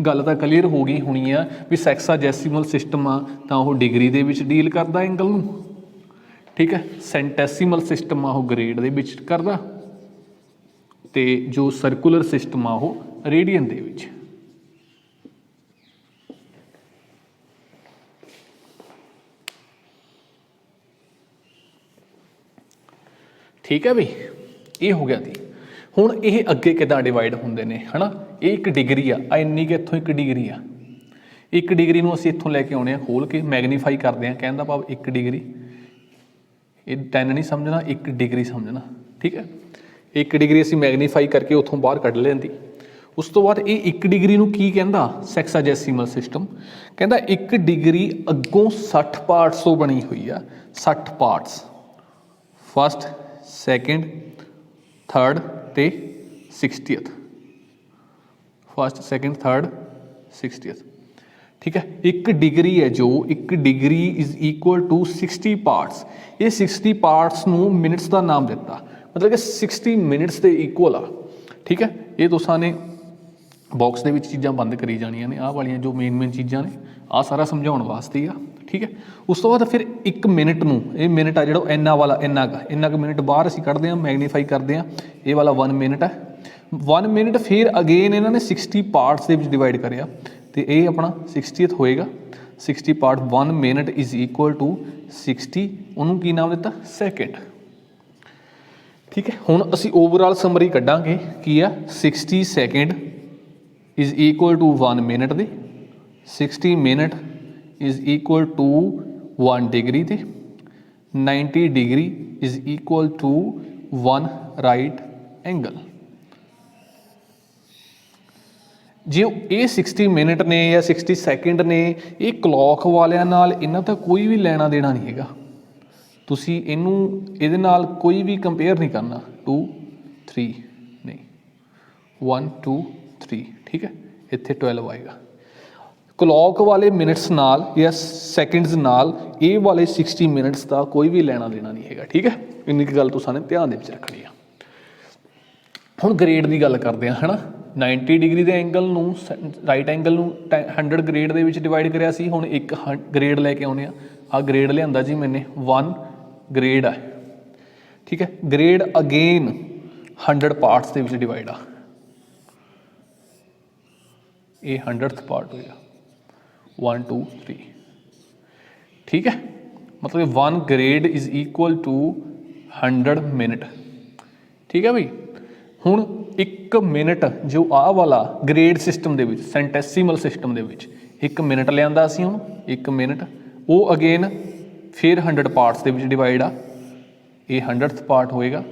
गल तां क्लीयर हो गई होनी आ भी सैक्साडेसिमल सिस्टम आ तां ओह डिग्री दे विच डील करदा एंगल नूं। ठीक है, सेंटेसिमल सिस्टम आ ओह ग्रेड दे विच करदा, ते जो सर्कुलर सिस्टम आ ओह रेडियन दे विच। ठीक है बई, ये हो गया थी। हुण ये अगे किदां डिवाइड होंदे ने, है ना। ये एक डिग्री आ, इन्नी कि इत्थों एक डिग्री आ, एक डिग्री नूं असीं इत्थों लैके आउणे आ, खोल के मैगनीफाई करदे आ, कहण दा भाव एक डिग्री, ये 10 नहीं समझना, एक डिग्री समझना। ठीक है, एक डिग्री असीं मैगनीफाई करके उत्थों बाहर कढ लैंदी। उस तो बाद ये 1 डिग्री नूं की कहंदा सैक्साजैसीमल सिस्टम कहंदा 1 डिग्री अगों 60 पार्ट्स तो बनी हुई आ 60 पार्ट्स फस्ट सैकेंड थर्ड ते 60th first second third 60th ठीक है। 1 डिग्री है जो 1 degree is equal to 60 parts ये 60 पार्ट्स नूं मिनट्स का नाम दिता मतलब कि 60 मिनट्स के इक्वल आ ठीक है। ये तुसां ने बॉक्स के चीज़ां बंद करी जानियां ने आह वालियां जो मेन चीज़ां ने आ सारा समझाउण वास्ते ही आ ठीक है। उस तो बाद फिर 1 मिनट नूं ये मिनट आ जिहड़ा इन्ना वाला इन्ना क मिनट बाहर असीं कढ़दे हां मैगनीफाई करते हैं ये वाला 1 मिनट है 1 मिनट फिर अगेन इन्होंने 60 पार्ट्स के डिवाइड करिया तो ये अपना 60th होएगा 60 part 1 minute is equal to 60 उन्होंने की नाम दिता सैकेंड ठीक है। हुण असी ओवरऑल समरी कढ़ांगे की आ 60 second is equal to 1 minute दे 60 minute is equal to 1 degree दे 90 degree is equal to 1 right angle जो ये 60 मिनट ने या 60 सैकेंड ने ये क्लॉक वालियां नाल इन्हां दा कोई भी लेना देना नहीं हैगा तुसी इनू इहदे नाल कोई भी कंपेयर नहीं करना 2 3 नहीं 1 2 3 ठीक है इत्थे 12 आएगा क्लॉक वाले मिनट्स नाल या सैकेंड्स नाल ये वाले 60 मिनट्स का कोई भी लेना देना नहीं हैगा ठीक है। इन्नी गल तुसां ने ध्यान दे विच रखनी है। हुण ग्रेड की गल करते हैं है ना 90 डिग्री के एंगल नूं राइट एंगल नूं 100 ग्रेड दे विच डिवाइड करिया सी हुण एक ग्रेड लैके आउणे आ ग्रेड लिआंदा जी मैंने 1 ग्रेड है ठीक है। ग्रेड अगेन 100 पार्ट्स के विच डिवाइड आ ये 100th पार्ट होएगा 1 2 3 ठीक है मतलब 1 grade is equal to 100 minute ठीक है भाई। हुण 1 मिनट जो आ वाला ग्रेड सिस्टम दे विच सेंटेसिमल सिस्टम दे विच 1 मिनट लिआंदा सी हुण 1 मिनट वो अगेन फिर 100 पार्ट्स के विच डिवाइड आ ये 100th पार्ट होएगा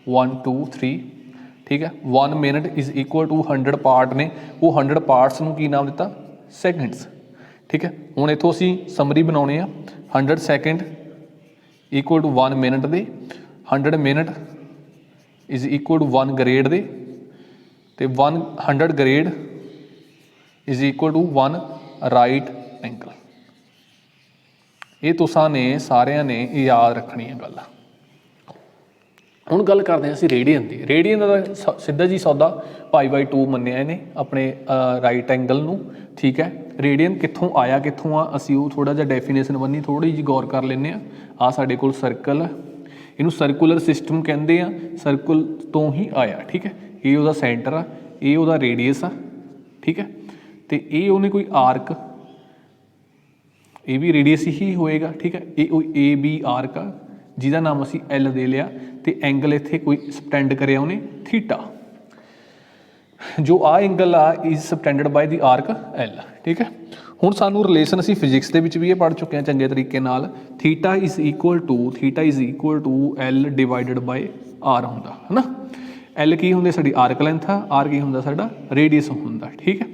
1 2 3 ठीक है। 1 minute is equal to 100 part ने वो 100 पार्ट्स नूं की नाम दिता सैकेंड्स ठीक है। हुण इत्थों असीं समरी बनाउणे आ 100 सैकेंड इक्वल टू 1 मिनट दे 100 minute is equal to 1 grade दे ते 100 grade is equal to 1 right angle ये तुसां ने सारिਆਂ ने याद रखनी है गल। हुण गल करते हैं असीं रेडियन की रेडियन का सीधा जी सौदा π/2 मन्निया इहने अपने राइट एंगल नूं ठीक है। रेडियन कित्थों आया कित्थों आ असीं वो थोड़ा जिहा डेफिनेशन बन्नी थोड़ी जी गौर कर लैंदे आ साडे कोल सर्कल इनू सर्कुलर सिस्टम कहते हैं सर्कल तो ही आया ठीक है। ये उहदा सेंटर आ ये उहदा रेडियस आ ठीक है तो ये उन्हें कोई आर्क ये भी रेडियस ही होएगा ठीक है। ए बी आर्क आ जिहदा नाम असीं एल दे लिया तो एंगल इत्थे कोई सबटेंड करिया उन्हें थीटा जो आ एंगल आ is subtended by the arc L ठीक है। हुण सानू रिलेशन असीं फिजिक्स दे विच भी ये पढ़ चुके हैं चंगे तरीके नाल theta is equal to L divided by R हुंदा है ना। एल की हुंदी साडी आर्क लेंथ आ आर की हुंदा साडा रेडियस हुंदा ठीक है।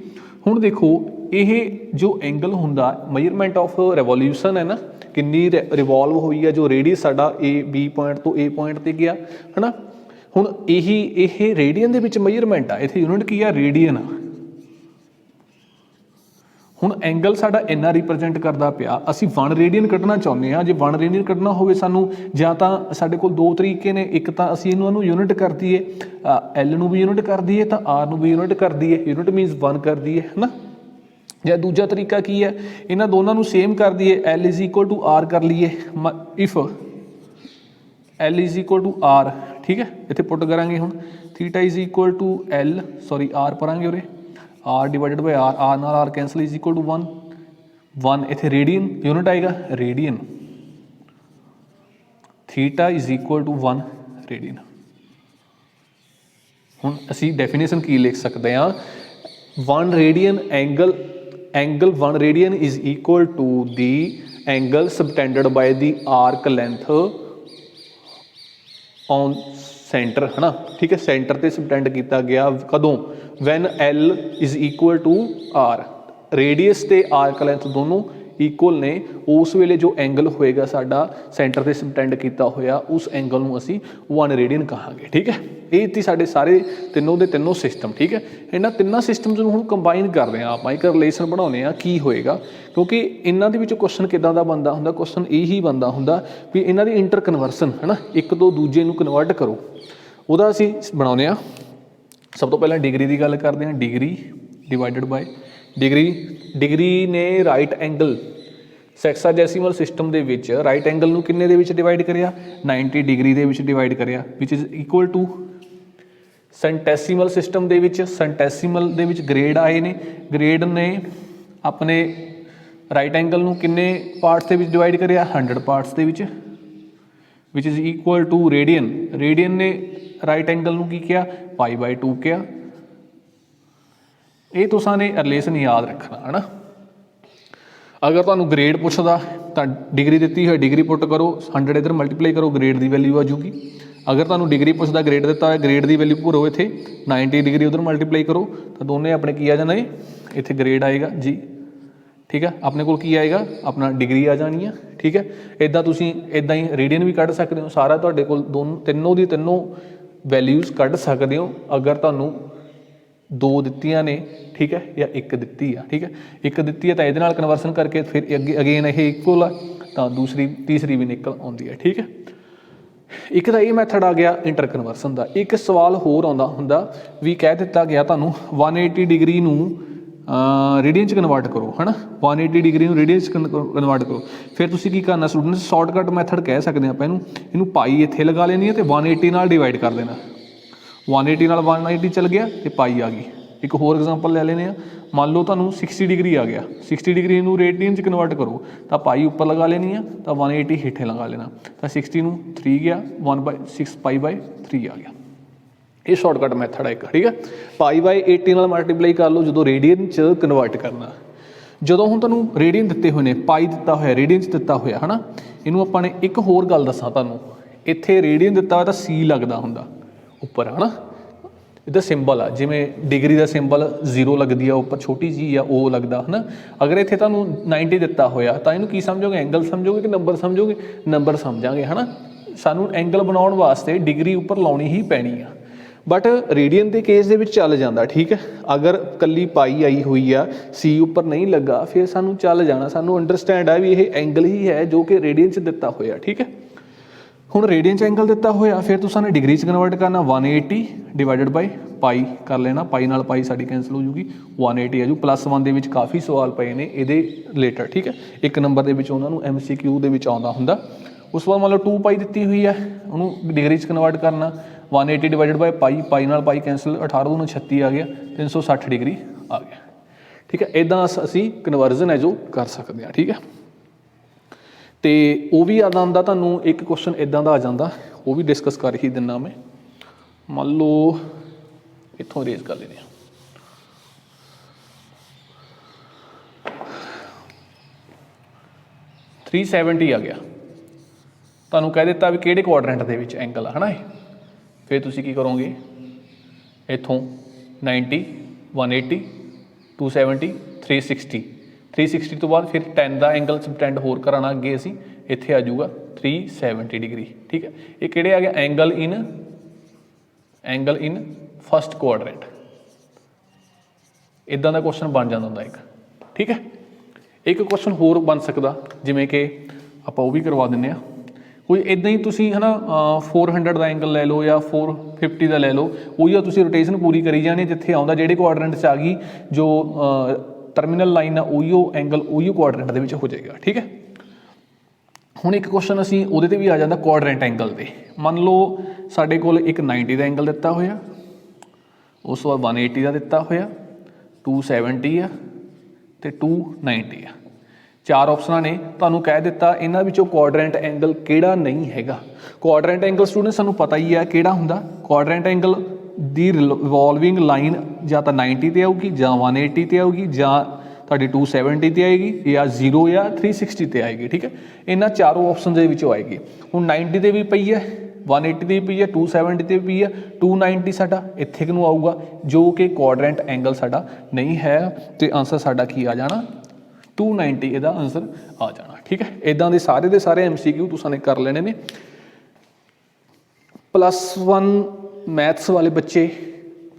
हुण देखो ये जो एंगल हुंदा मेजरमेंट ऑफ रेवोल्यूशन है ना किन्नी रिवॉल्व हुई है जो रेडियस साडा ए बी पॉइंट तो ए पॉइंट ते गया है ना। हुण यही रेडियन दे विच मेजरमेंट आ इत्थे यूनिट की आ रेडियन आ हुण एंगल साडा इन्ना रिप्रजेंट करदा पिया असीं 1 रेडियन कढना चाहुंदे हां जे 1 रेडियन कढना होवे सानू जां तां साडे कोल 2 तरीके ने एक तां असीं इन्हां नूं यूनिट कर दईए एल नूं भी यूनिट कर दईए तां आर नूं भी यूनिट कर दईए यूनिट मीनस 1 कर दईए है ना। जां दूजा तरीका की है इन्हां दोनों नूं सेम कर दईए L is equal to R कर लीए if L is equal to R ठीक है। इत्थे पुट करांगे हुण theta is equal to L sorry R पढ़ांगे उरे आर डिवाइडेड बाय आर नाल R cancel is equal to 1 इत्थे रेडियन यूनिट आएगा radian theta is equal to 1 radian. हुण असीं डेफिनेशन की लिख सकते हैं 1 radian angle 1 radian is equal to the angle subtended by the arc length on centre है ना, ठीक है, सेंटर ते सबटेंड किया गया कदों, when L is equal to R, radius ते आर्क लेंथ दोनों इक्वल ने, उस वेले जो एंगल होएगा साडा सेंटर से सबटेंड किया होया उस एंगल नूं असीं 1 रेडियन कहांगे, ठीक है। ये ती साडे सारे तीनों दे तीनों सिस्टम, ठीक है। इन्हां तिन्नां सिस्टम्स नूं हुण कंबाइन करदे आं आपां, एक रिलेशन बनाउने आ की होएगा, क्योंकि इन्हां दे विचों क्वेश्चन किदां दा बनदा हुंदा, क्वेश्चन यही बनदा हुंदा भी इन्हां दी इंटर कन्वर्सन है ना, एक तो दूजे नूं कन्वर्ट करो, उहदा असीं बनाउने आ। सब तो पहलां डिग्री की गल करते हैं, degree divided by degree, degree ने राइट एंगल सैक्साडेसिमल सिस्टम दे विच राइट एंगल नूं किन्ने दे विच डिवाइड करिया, 90 डिग्री दे विच डिवाइड करिया, which is equal to centesimal system दे विच, सेंटेसिमल दे विच ग्रेड आए ने, ग्रेड ने अपने राइट एंगल नूं किन्ने पार्ट्स दे विच डिवाइड करिया, 100 पार्ट्स दे विच, विच is equal to radian, radian ने राइट एंगल नूं की किया, π/2 किया। ये तुसां ने रिलेशन याद रखना है ना। अगर तुहानूं ग्रेड पुछदा तां डिग्री दित्ती है, डिग्री पुट करो, 100 इधर मल्टीप्लाई करो, ग्रेड की वैल्यू आ जूगी। अगर तुहानूं डिग्री पुछदा ग्रेड दिता है, ग्रेड की वैल्यू भरो इत्थे 90 डिग्री उधर मल्टीप्लाई करो, तो दोनों अपने की आ जाने, इत्थे ग्रेड आएगा जी, ठीक है। अपने को की आएगा, अपना डिग्री आ जानी है, ठीक है। इदां तुसीं इदां ही रेडियन भी कढ़ सकते हो, सारा तुहाडे कोल दोनों तीनों दी तीनों वैल्यूज़ कढ़ सकते हो, अगर तुहानूं 2 दित्तियां ने, ठीक है, या 1 दित्ती है, ठीक है। 1 दित्ती है तो ये कन्वर्सन करके फिर अगेन ये इक्वल है, तो दूसरी तीसरी भी निकल आती है, ठीक है। एक तो ये मैथड आ गया इंटर कन्वर्सन का। एक सवाल होर आउंदा हुंदा भी, कह दिता गया तुहानूं 180 डिग्री नूं रेडियन च कन्वर्ट करो, है ना, 180 डिग्री रेडियन च कन्वर्ट करो। फिर तुसीं की करना स्टूडेंट्स, शॉर्टकट मैथड कह सकते हैं आपां इनू पाई इत्थे लगा लेनी है तो 180 नाल डिवाइड कर देना, 180 नाल 180 चल गया तो पाई आ गई। एक होर एग्जाम्पल ले लेने, मान लो तुहानूं 60 डिग्री आ गया, 60 डिग्री नूं रेडियन च कन्वर्ट करो तो पाई उपर लगा लेनी है, तो 180 हेठे लगा लेना, तो 60 नूं 3 गया, 1/6 π/3 आ गया। ये शॉर्टकट मैथड है एक, ठीक है। π/80 नाल मल्टीप्लाई कर लो जो रेडियन च कन्वर्ट करना। जो हुण तुहानूं रेडियन दिते हुए ने, पाई दिता होया, रेडियन च दिता होया, है ना, इनू आपां ने एक होर गल दसां तुहानूं, इत्थे रेडियन दिता होया तो C लगदा हुंदा उपर, है ना, इहदा सिंबल आ, जिवें डिग्री का सिंबल 0 लगती है उपर, छोटी जी आ वो लगता है ना। अगर इत्थे तुहानूं 90 दिता होया तो इहनूं की समझोगे, एंगल समझोगे कि नंबर समझोगे, नंबर समझांगे, है ना। सानूं एंगल बनाउण वास्ते डिग्री उपर लाउणी ही पैनी आ, बट रेडियन के केस दे विच चल जांदा, ठीक है। अगर कल्ली पाई आई हुई आ, C उपर नहीं लगा, फिर सानूं चल जाना, सानूं अंडरस्टैंड है भी ये एंगल ही है जो कि रेडियन च दिता होया, ठीक है। हुण रेडियन च एंगल दिता होया, फिर तुसां डिग्री च कन्वर्ट करना, 180 डिवाइडेड बाई पाई कर लेना, पाई नाल पाई साडी कैंसल हो जूगी, 180 आ जू। +1 दे विच काफ़ी सवाल पे ने इहदे रिलेटेड, ठीक है। एक नंबर दे विच उहनां नूं MCQ दे विच आउंदा हुंदा। उस तो बाद मान लो 2 पाई दित्ती हुई है, उन्होंने डिग्री च कन्वर्ट करना, 180 डिवाइडेड बाई पाई, पाई नाल पाई कैंसल, 18 दूना 36 आ गया, 360 डिग्री आ गया, ठीक है। इदां असीं कन्वर्जन है जो कर सकते हैं, ठीक है। तो वह भी याद आंदा तुहानूं, एक क्वेश्चन इदां दा आ जांदा, वो भी डिस्कस कर ही दिना मैं। मान लो इत्थों रेज कर लेने, 370 आ गया, तुहानूं कह दिता भी किहड़े क्वाड्रेंट दे विच एंगल है ना। फिर तुसीं की करोगे, इत्थों 90, 180, 270, 360, 360 तो बाद फिर 10 का एंगल सबटेंड होर कराना, अगे असीं इत्थे आ जाऊगा 370 डिग्री, ठीक है। ये किहड़े आ गया, एंगल इन फस्ट क्वाड्रेंट। इदां दा क्वेश्चन बन जांदा हुंदा एक, ठीक है। एक क्वेश्चन होर बन सकदा, जिवें कि आपां वो भी करवा दिंदे आ, कोई इदां ही तुसीं है ना 400 का एंगल लै लो या 450 का लै लो, उही तुसीं रोटेशन पूरी करी जानी, जिथे आउंदा जिहड़े क्वाड्रेंट च आ गई जो टर्मिनल लाइन आ, उहिओ एंगल उहिओ क्वाड्रेंट दे विच हो जाएगा, ठीक है। हुण एक क्वेश्चन असीं उहदे ते भी आ जांदा क्वाड्रेंट एंगल दे। मान लो साडे कोल एक 90 का एंगल दिता होया, उस तो बाद 180 का दिता होया, 270 आ ते 290 आ, 4 ऑप्शनां ने। तुहानूं कह दिता इन्हां विचों क्वाड्रेंट एंगल किहड़ा नहीं हैगा। क्वाड्रेंट एंगल स्टूडेंट सानूं पता ही है किहड़ा हुंदा, क्वाड्रेंट एंगल दी रिवॉल्विंग लाइन या तो 90 ते आऊगी, जां 180 ते आऊगी, जां तुहाडी 270 ते आएगी, या 0 या 360 ते आएगी, ठीक है। इन्हां चारों ऑप्शन दे विचों आएगी। हुण 90 ते भी पई है, 180 ਦੀ ਪਈ ਹੈ, 270 ਤੇ ਪਈ ਹੈ, 290 ਸਾਡਾ ਇੱਥੇ ਨੂੰ ਆਊਗਾ ਜੋ ਕਿ ਕੁਆਡਰੈਂਟ ਐਂਗਲ ਸਾਡਾ ਨਹੀਂ ਹੈ ਤੇ ਆਂਸਰ ਸਾਡਾ ਕੀ ਆ ਜਾਣਾ 290 ਇਹਦਾ ਆਂਸਰ ਆ ਜਾਣਾ। ਠੀਕ ਹੈ, ਇਦਾਂ ਦੇ ਸਾਰੇ MCQ ਤੁਸੀਂ ਨੇ ਕਰ ਲੈਣੇ ਨੇ। +1 ਮੈਥਸ ਵਾਲੇ ਬੱਚੇ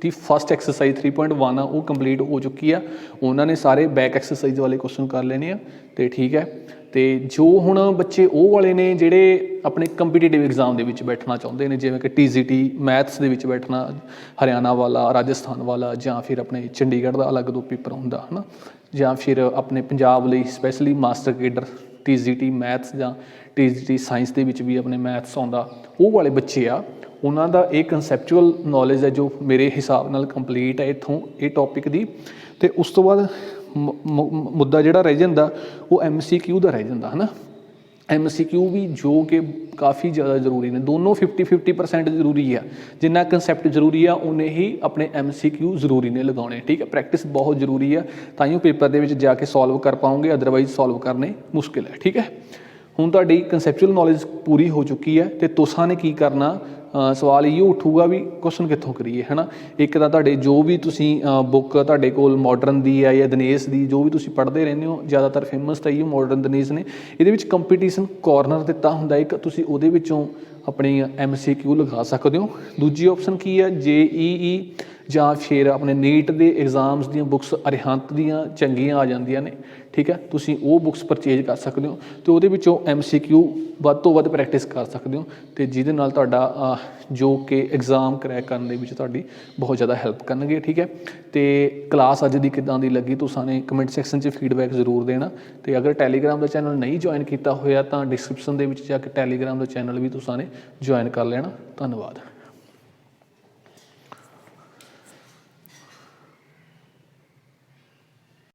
ਦੀ ਫਸਟ ਐਕਸਰਸਾਈਜ਼ 3.1 ਆ ਉਹ ਕੰਪਲੀਟ ਹੋ ਚੁੱਕੀ ਆ, ਉਹਨਾਂ ਨੇ ਸਾਰੇ ਬੈਕ ਐਕਸਰਸਾਈਜ਼ ਵਾਲੇ ਕੁਐਸਚਨ ਕਰ ਲੈਣੇ ਆ ਤੇ ਠੀਕ ਹੈ। ਤੇ ਜੋ ਹੁਣ ਬੱਚੇ ਉਹ ਵਾਲੇ ਨੇ ਜਿਹੜੇ ਆਪਣੇ ਕੰਪੀਟੀਟਿਵ ਐਗਜ਼ਾਮ ਦੇ ਵਿੱਚ ਬੈਠਣਾ ਚਾਹੁੰਦੇ ਨੇ, ਜਿਵੇਂ ਕਿ TGT ਮੈਥਸ ਦੇ ਵਿੱਚ ਬੈਠਣਾ, ਹਰਿਆਣਾ ਵਾਲਾ, ਰਾਜਸਥਾਨ ਵਾਲਾ, ਜਾਂ ਫਿਰ ਆਪਣੇ ਚੰਡੀਗੜ੍ਹ ਦਾ ਅਲੱਗ ਤੋਂ ਪੇਪਰ ਹੁੰਦਾ ਹੈ ਨਾ, ਜਾਂ ਫਿਰ ਆਪਣੇ ਪੰਜਾਬ ਲਈ specially master cadre TGT maths ਜਾਂ TGT ਸਾਇੰਸ ਦੇ ਵਿੱਚ ਵੀ ਆਪਣੇ ਮੈਥਸ ਆਉਂਦਾ, ਉਹ ਵਾਲੇ ਬੱਚੇ ਆ, ਉਹਨਾਂ ਦਾ ਇਹ ਕਨਸੈਪਚੁਅਲ ਨੌਲੇਜ ਹੈ ਜੋ ਮੇਰੇ ਹਿਸਾਬ ਨਾਲ ਕੰਪਲੀਟ ਹੈ ਇੱਥੋਂ ਇਹ ਟੌਪਿਕ ਦੀ। ਤੇ ਉਸ ਤੋਂ ਬਾਅਦ ਮੁੱਦਾ ਜਿਹੜਾ ਰਹਿ ਜਾਂਦਾ ਉਹ MCQ ਦਾ ਰਹਿ ਜਾਂਦਾ ਹੈ ਨਾ। MCQ ਵੀ ਜੋ ਕਿ ਕਾफ़ी ਜ਼ਿਆਦਾ ਜ਼ਰੂਰੀ ਨੇ, ਦੋਨੋਂ 50-50% ਜ਼ਰੂਰੀ ਆ। ਜਿੰਨਾ ਕਨਸੈਪਟ ਜ਼ਰੂਰੀ ਆ ਉਨੇ ਹੀ ਆਪਣੇ MCQ ਜ਼ਰੂਰੀ ਨੇ ਲਗਾਉਣੇ। ਠੀਕ ਹੈ, ਪ੍ਰੈਕਟਿਸ ਬਹੁਤ ਜ਼ਰੂਰੀ ਆ, ਤਾਂ ਹੀ ਉਹ ਪੇਪਰ ਦੇ ਵਿੱਚ ਜਾ ਕੇ ਸੋਲਵ ਕਰ ਪਾਓਗੇ, ਅਦਰਵਾਈਜ਼ ਸੋਲਵ ਕਰਨੇ ਮੁਸ਼ਕਿਲ ਹੈ। ਠੀਕ ਹੈ, ਹੁਣ ਤੁਹਾਡੀ ਕਨਸੈਪਚੁਅਲ ਨੌਲੇਜ ਪੂਰੀ ਹੋ ਚੁੱਕੀ ਹੈ ਤੇ ਤੁਸਾਂ ਨੇ ਕੀ ਕਰਨਾ, ਸਵਾਲ ਇਹ ਉੱਠੂਗਾ ਵੀ ਕੁਐਸਚਨ ਕਿੱਥੋਂ ਕਰੀਏ ਹੈ ਨਾ। ਇੱਕ ਤਾਂ ਤੁਹਾਡੇ ਜੋ ਵੀ ਤੁਸੀਂ ਬੁੱਕ ਤੁਹਾਡੇ ਕੋਲ ਮਾਡਰਨ ਦੀ ਹੈ ਜਾਂ ਦਿਨੇਸ਼ ਦੀ ਜੋ ਵੀ ਤੁਸੀਂ ਪੜ੍ਹਦੇ ਰਹਿੰਦੇ ਹੋ, ਜ਼ਿਆਦਾਤਰ ਫੇਮਸ ਤਾਂ ਇਹ ਮਾਡਰਨ ਦਿਨੇਸ਼ ਨੇ, ਇਹਦੇ ਵਿੱਚ ਕੰਪੀਟੀਸ਼ਨ ਕਾਰਨਰ ਦਿੱਤਾ ਹੁੰਦਾ ਇੱਕ, ਤੁਸੀਂ ਉਹਦੇ ਵਿੱਚੋਂ ਆਪਣੀ MCQ ਲਗਾ ਸਕਦੇ ਹੋ। ਦੂਜੀ ਆਪਸ਼ਨ ਕੀ ਹੈ, JEE ਜਾਂ ਫਿਰ ਆਪਣੇ ਨੀਟ ਦੇ ਐਗਜ਼ਾਮਸ ਦੀਆਂ ਬੁੱਕਸ ਅਰਿਹੰਤ ਦੀਆਂ ਚੰਗੀਆਂ ਆ ਜਾਂਦੀਆਂ ਨੇ। ਠੀਕ ਹੈ, ਤੁਸੀਂ ਉਹ ਬੁੱਕਸ ਪਰਚੇਜ ਕਰ ਸਕਦੇ ਹੋ ਅਤੇ ਉਹਦੇ ਵਿੱਚੋਂ MCQ ਵੱਧ ਤੋਂ ਵੱਧ ਪ੍ਰੈਕਟਿਸ ਕਰ ਸਕਦੇ ਹੋ ਅਤੇ ਜਿਹਦੇ ਨਾਲ ਤੁਹਾਡਾ ਜੋ ਕਿ ਐਗਜ਼ਾਮ ਕਰੈਕ ਕਰਨ ਦੇ ਵਿੱਚ ਤੁਹਾਡੀ ਬਹੁਤ ਜ਼ਿਆਦਾ ਹੈਲਪ ਕਰਨਗੇ। ਠੀਕ ਹੈ, ਅਤੇ ਕਲਾਸ ਅੱਜ ਦੀ ਕਿੱਦਾਂ ਦੀ ਲੱਗੀ ਤੁਸੀਂ ਨੇ ਕਮੈਂਟ ਸੈਕਸ਼ਨ 'ਚ ਫੀਡਬੈਕ ਜ਼ਰੂਰ ਦੇਣਾ। ਅਤੇ ਅਗਰ ਟੈਲੀਗ੍ਰਾਮ ਦਾ ਚੈਨਲ ਨਹੀਂ ਜੁਆਇਨ ਕੀਤਾ ਹੋਇਆ ਤਾਂ ਡਿਸਕ੍ਰਿਪਸ਼ਨ ਦੇ ਵਿੱਚ ਜਾ ਕੇ ਟੈਲੀਗ੍ਰਾਮ ਦਾ ਚੈਨਲ ਵੀ ਤੁਸੀਂ ਨੇ ਜੁਆਇਨ ਕਰ ਲੈਣਾ। ਧੰਨਵਾਦ।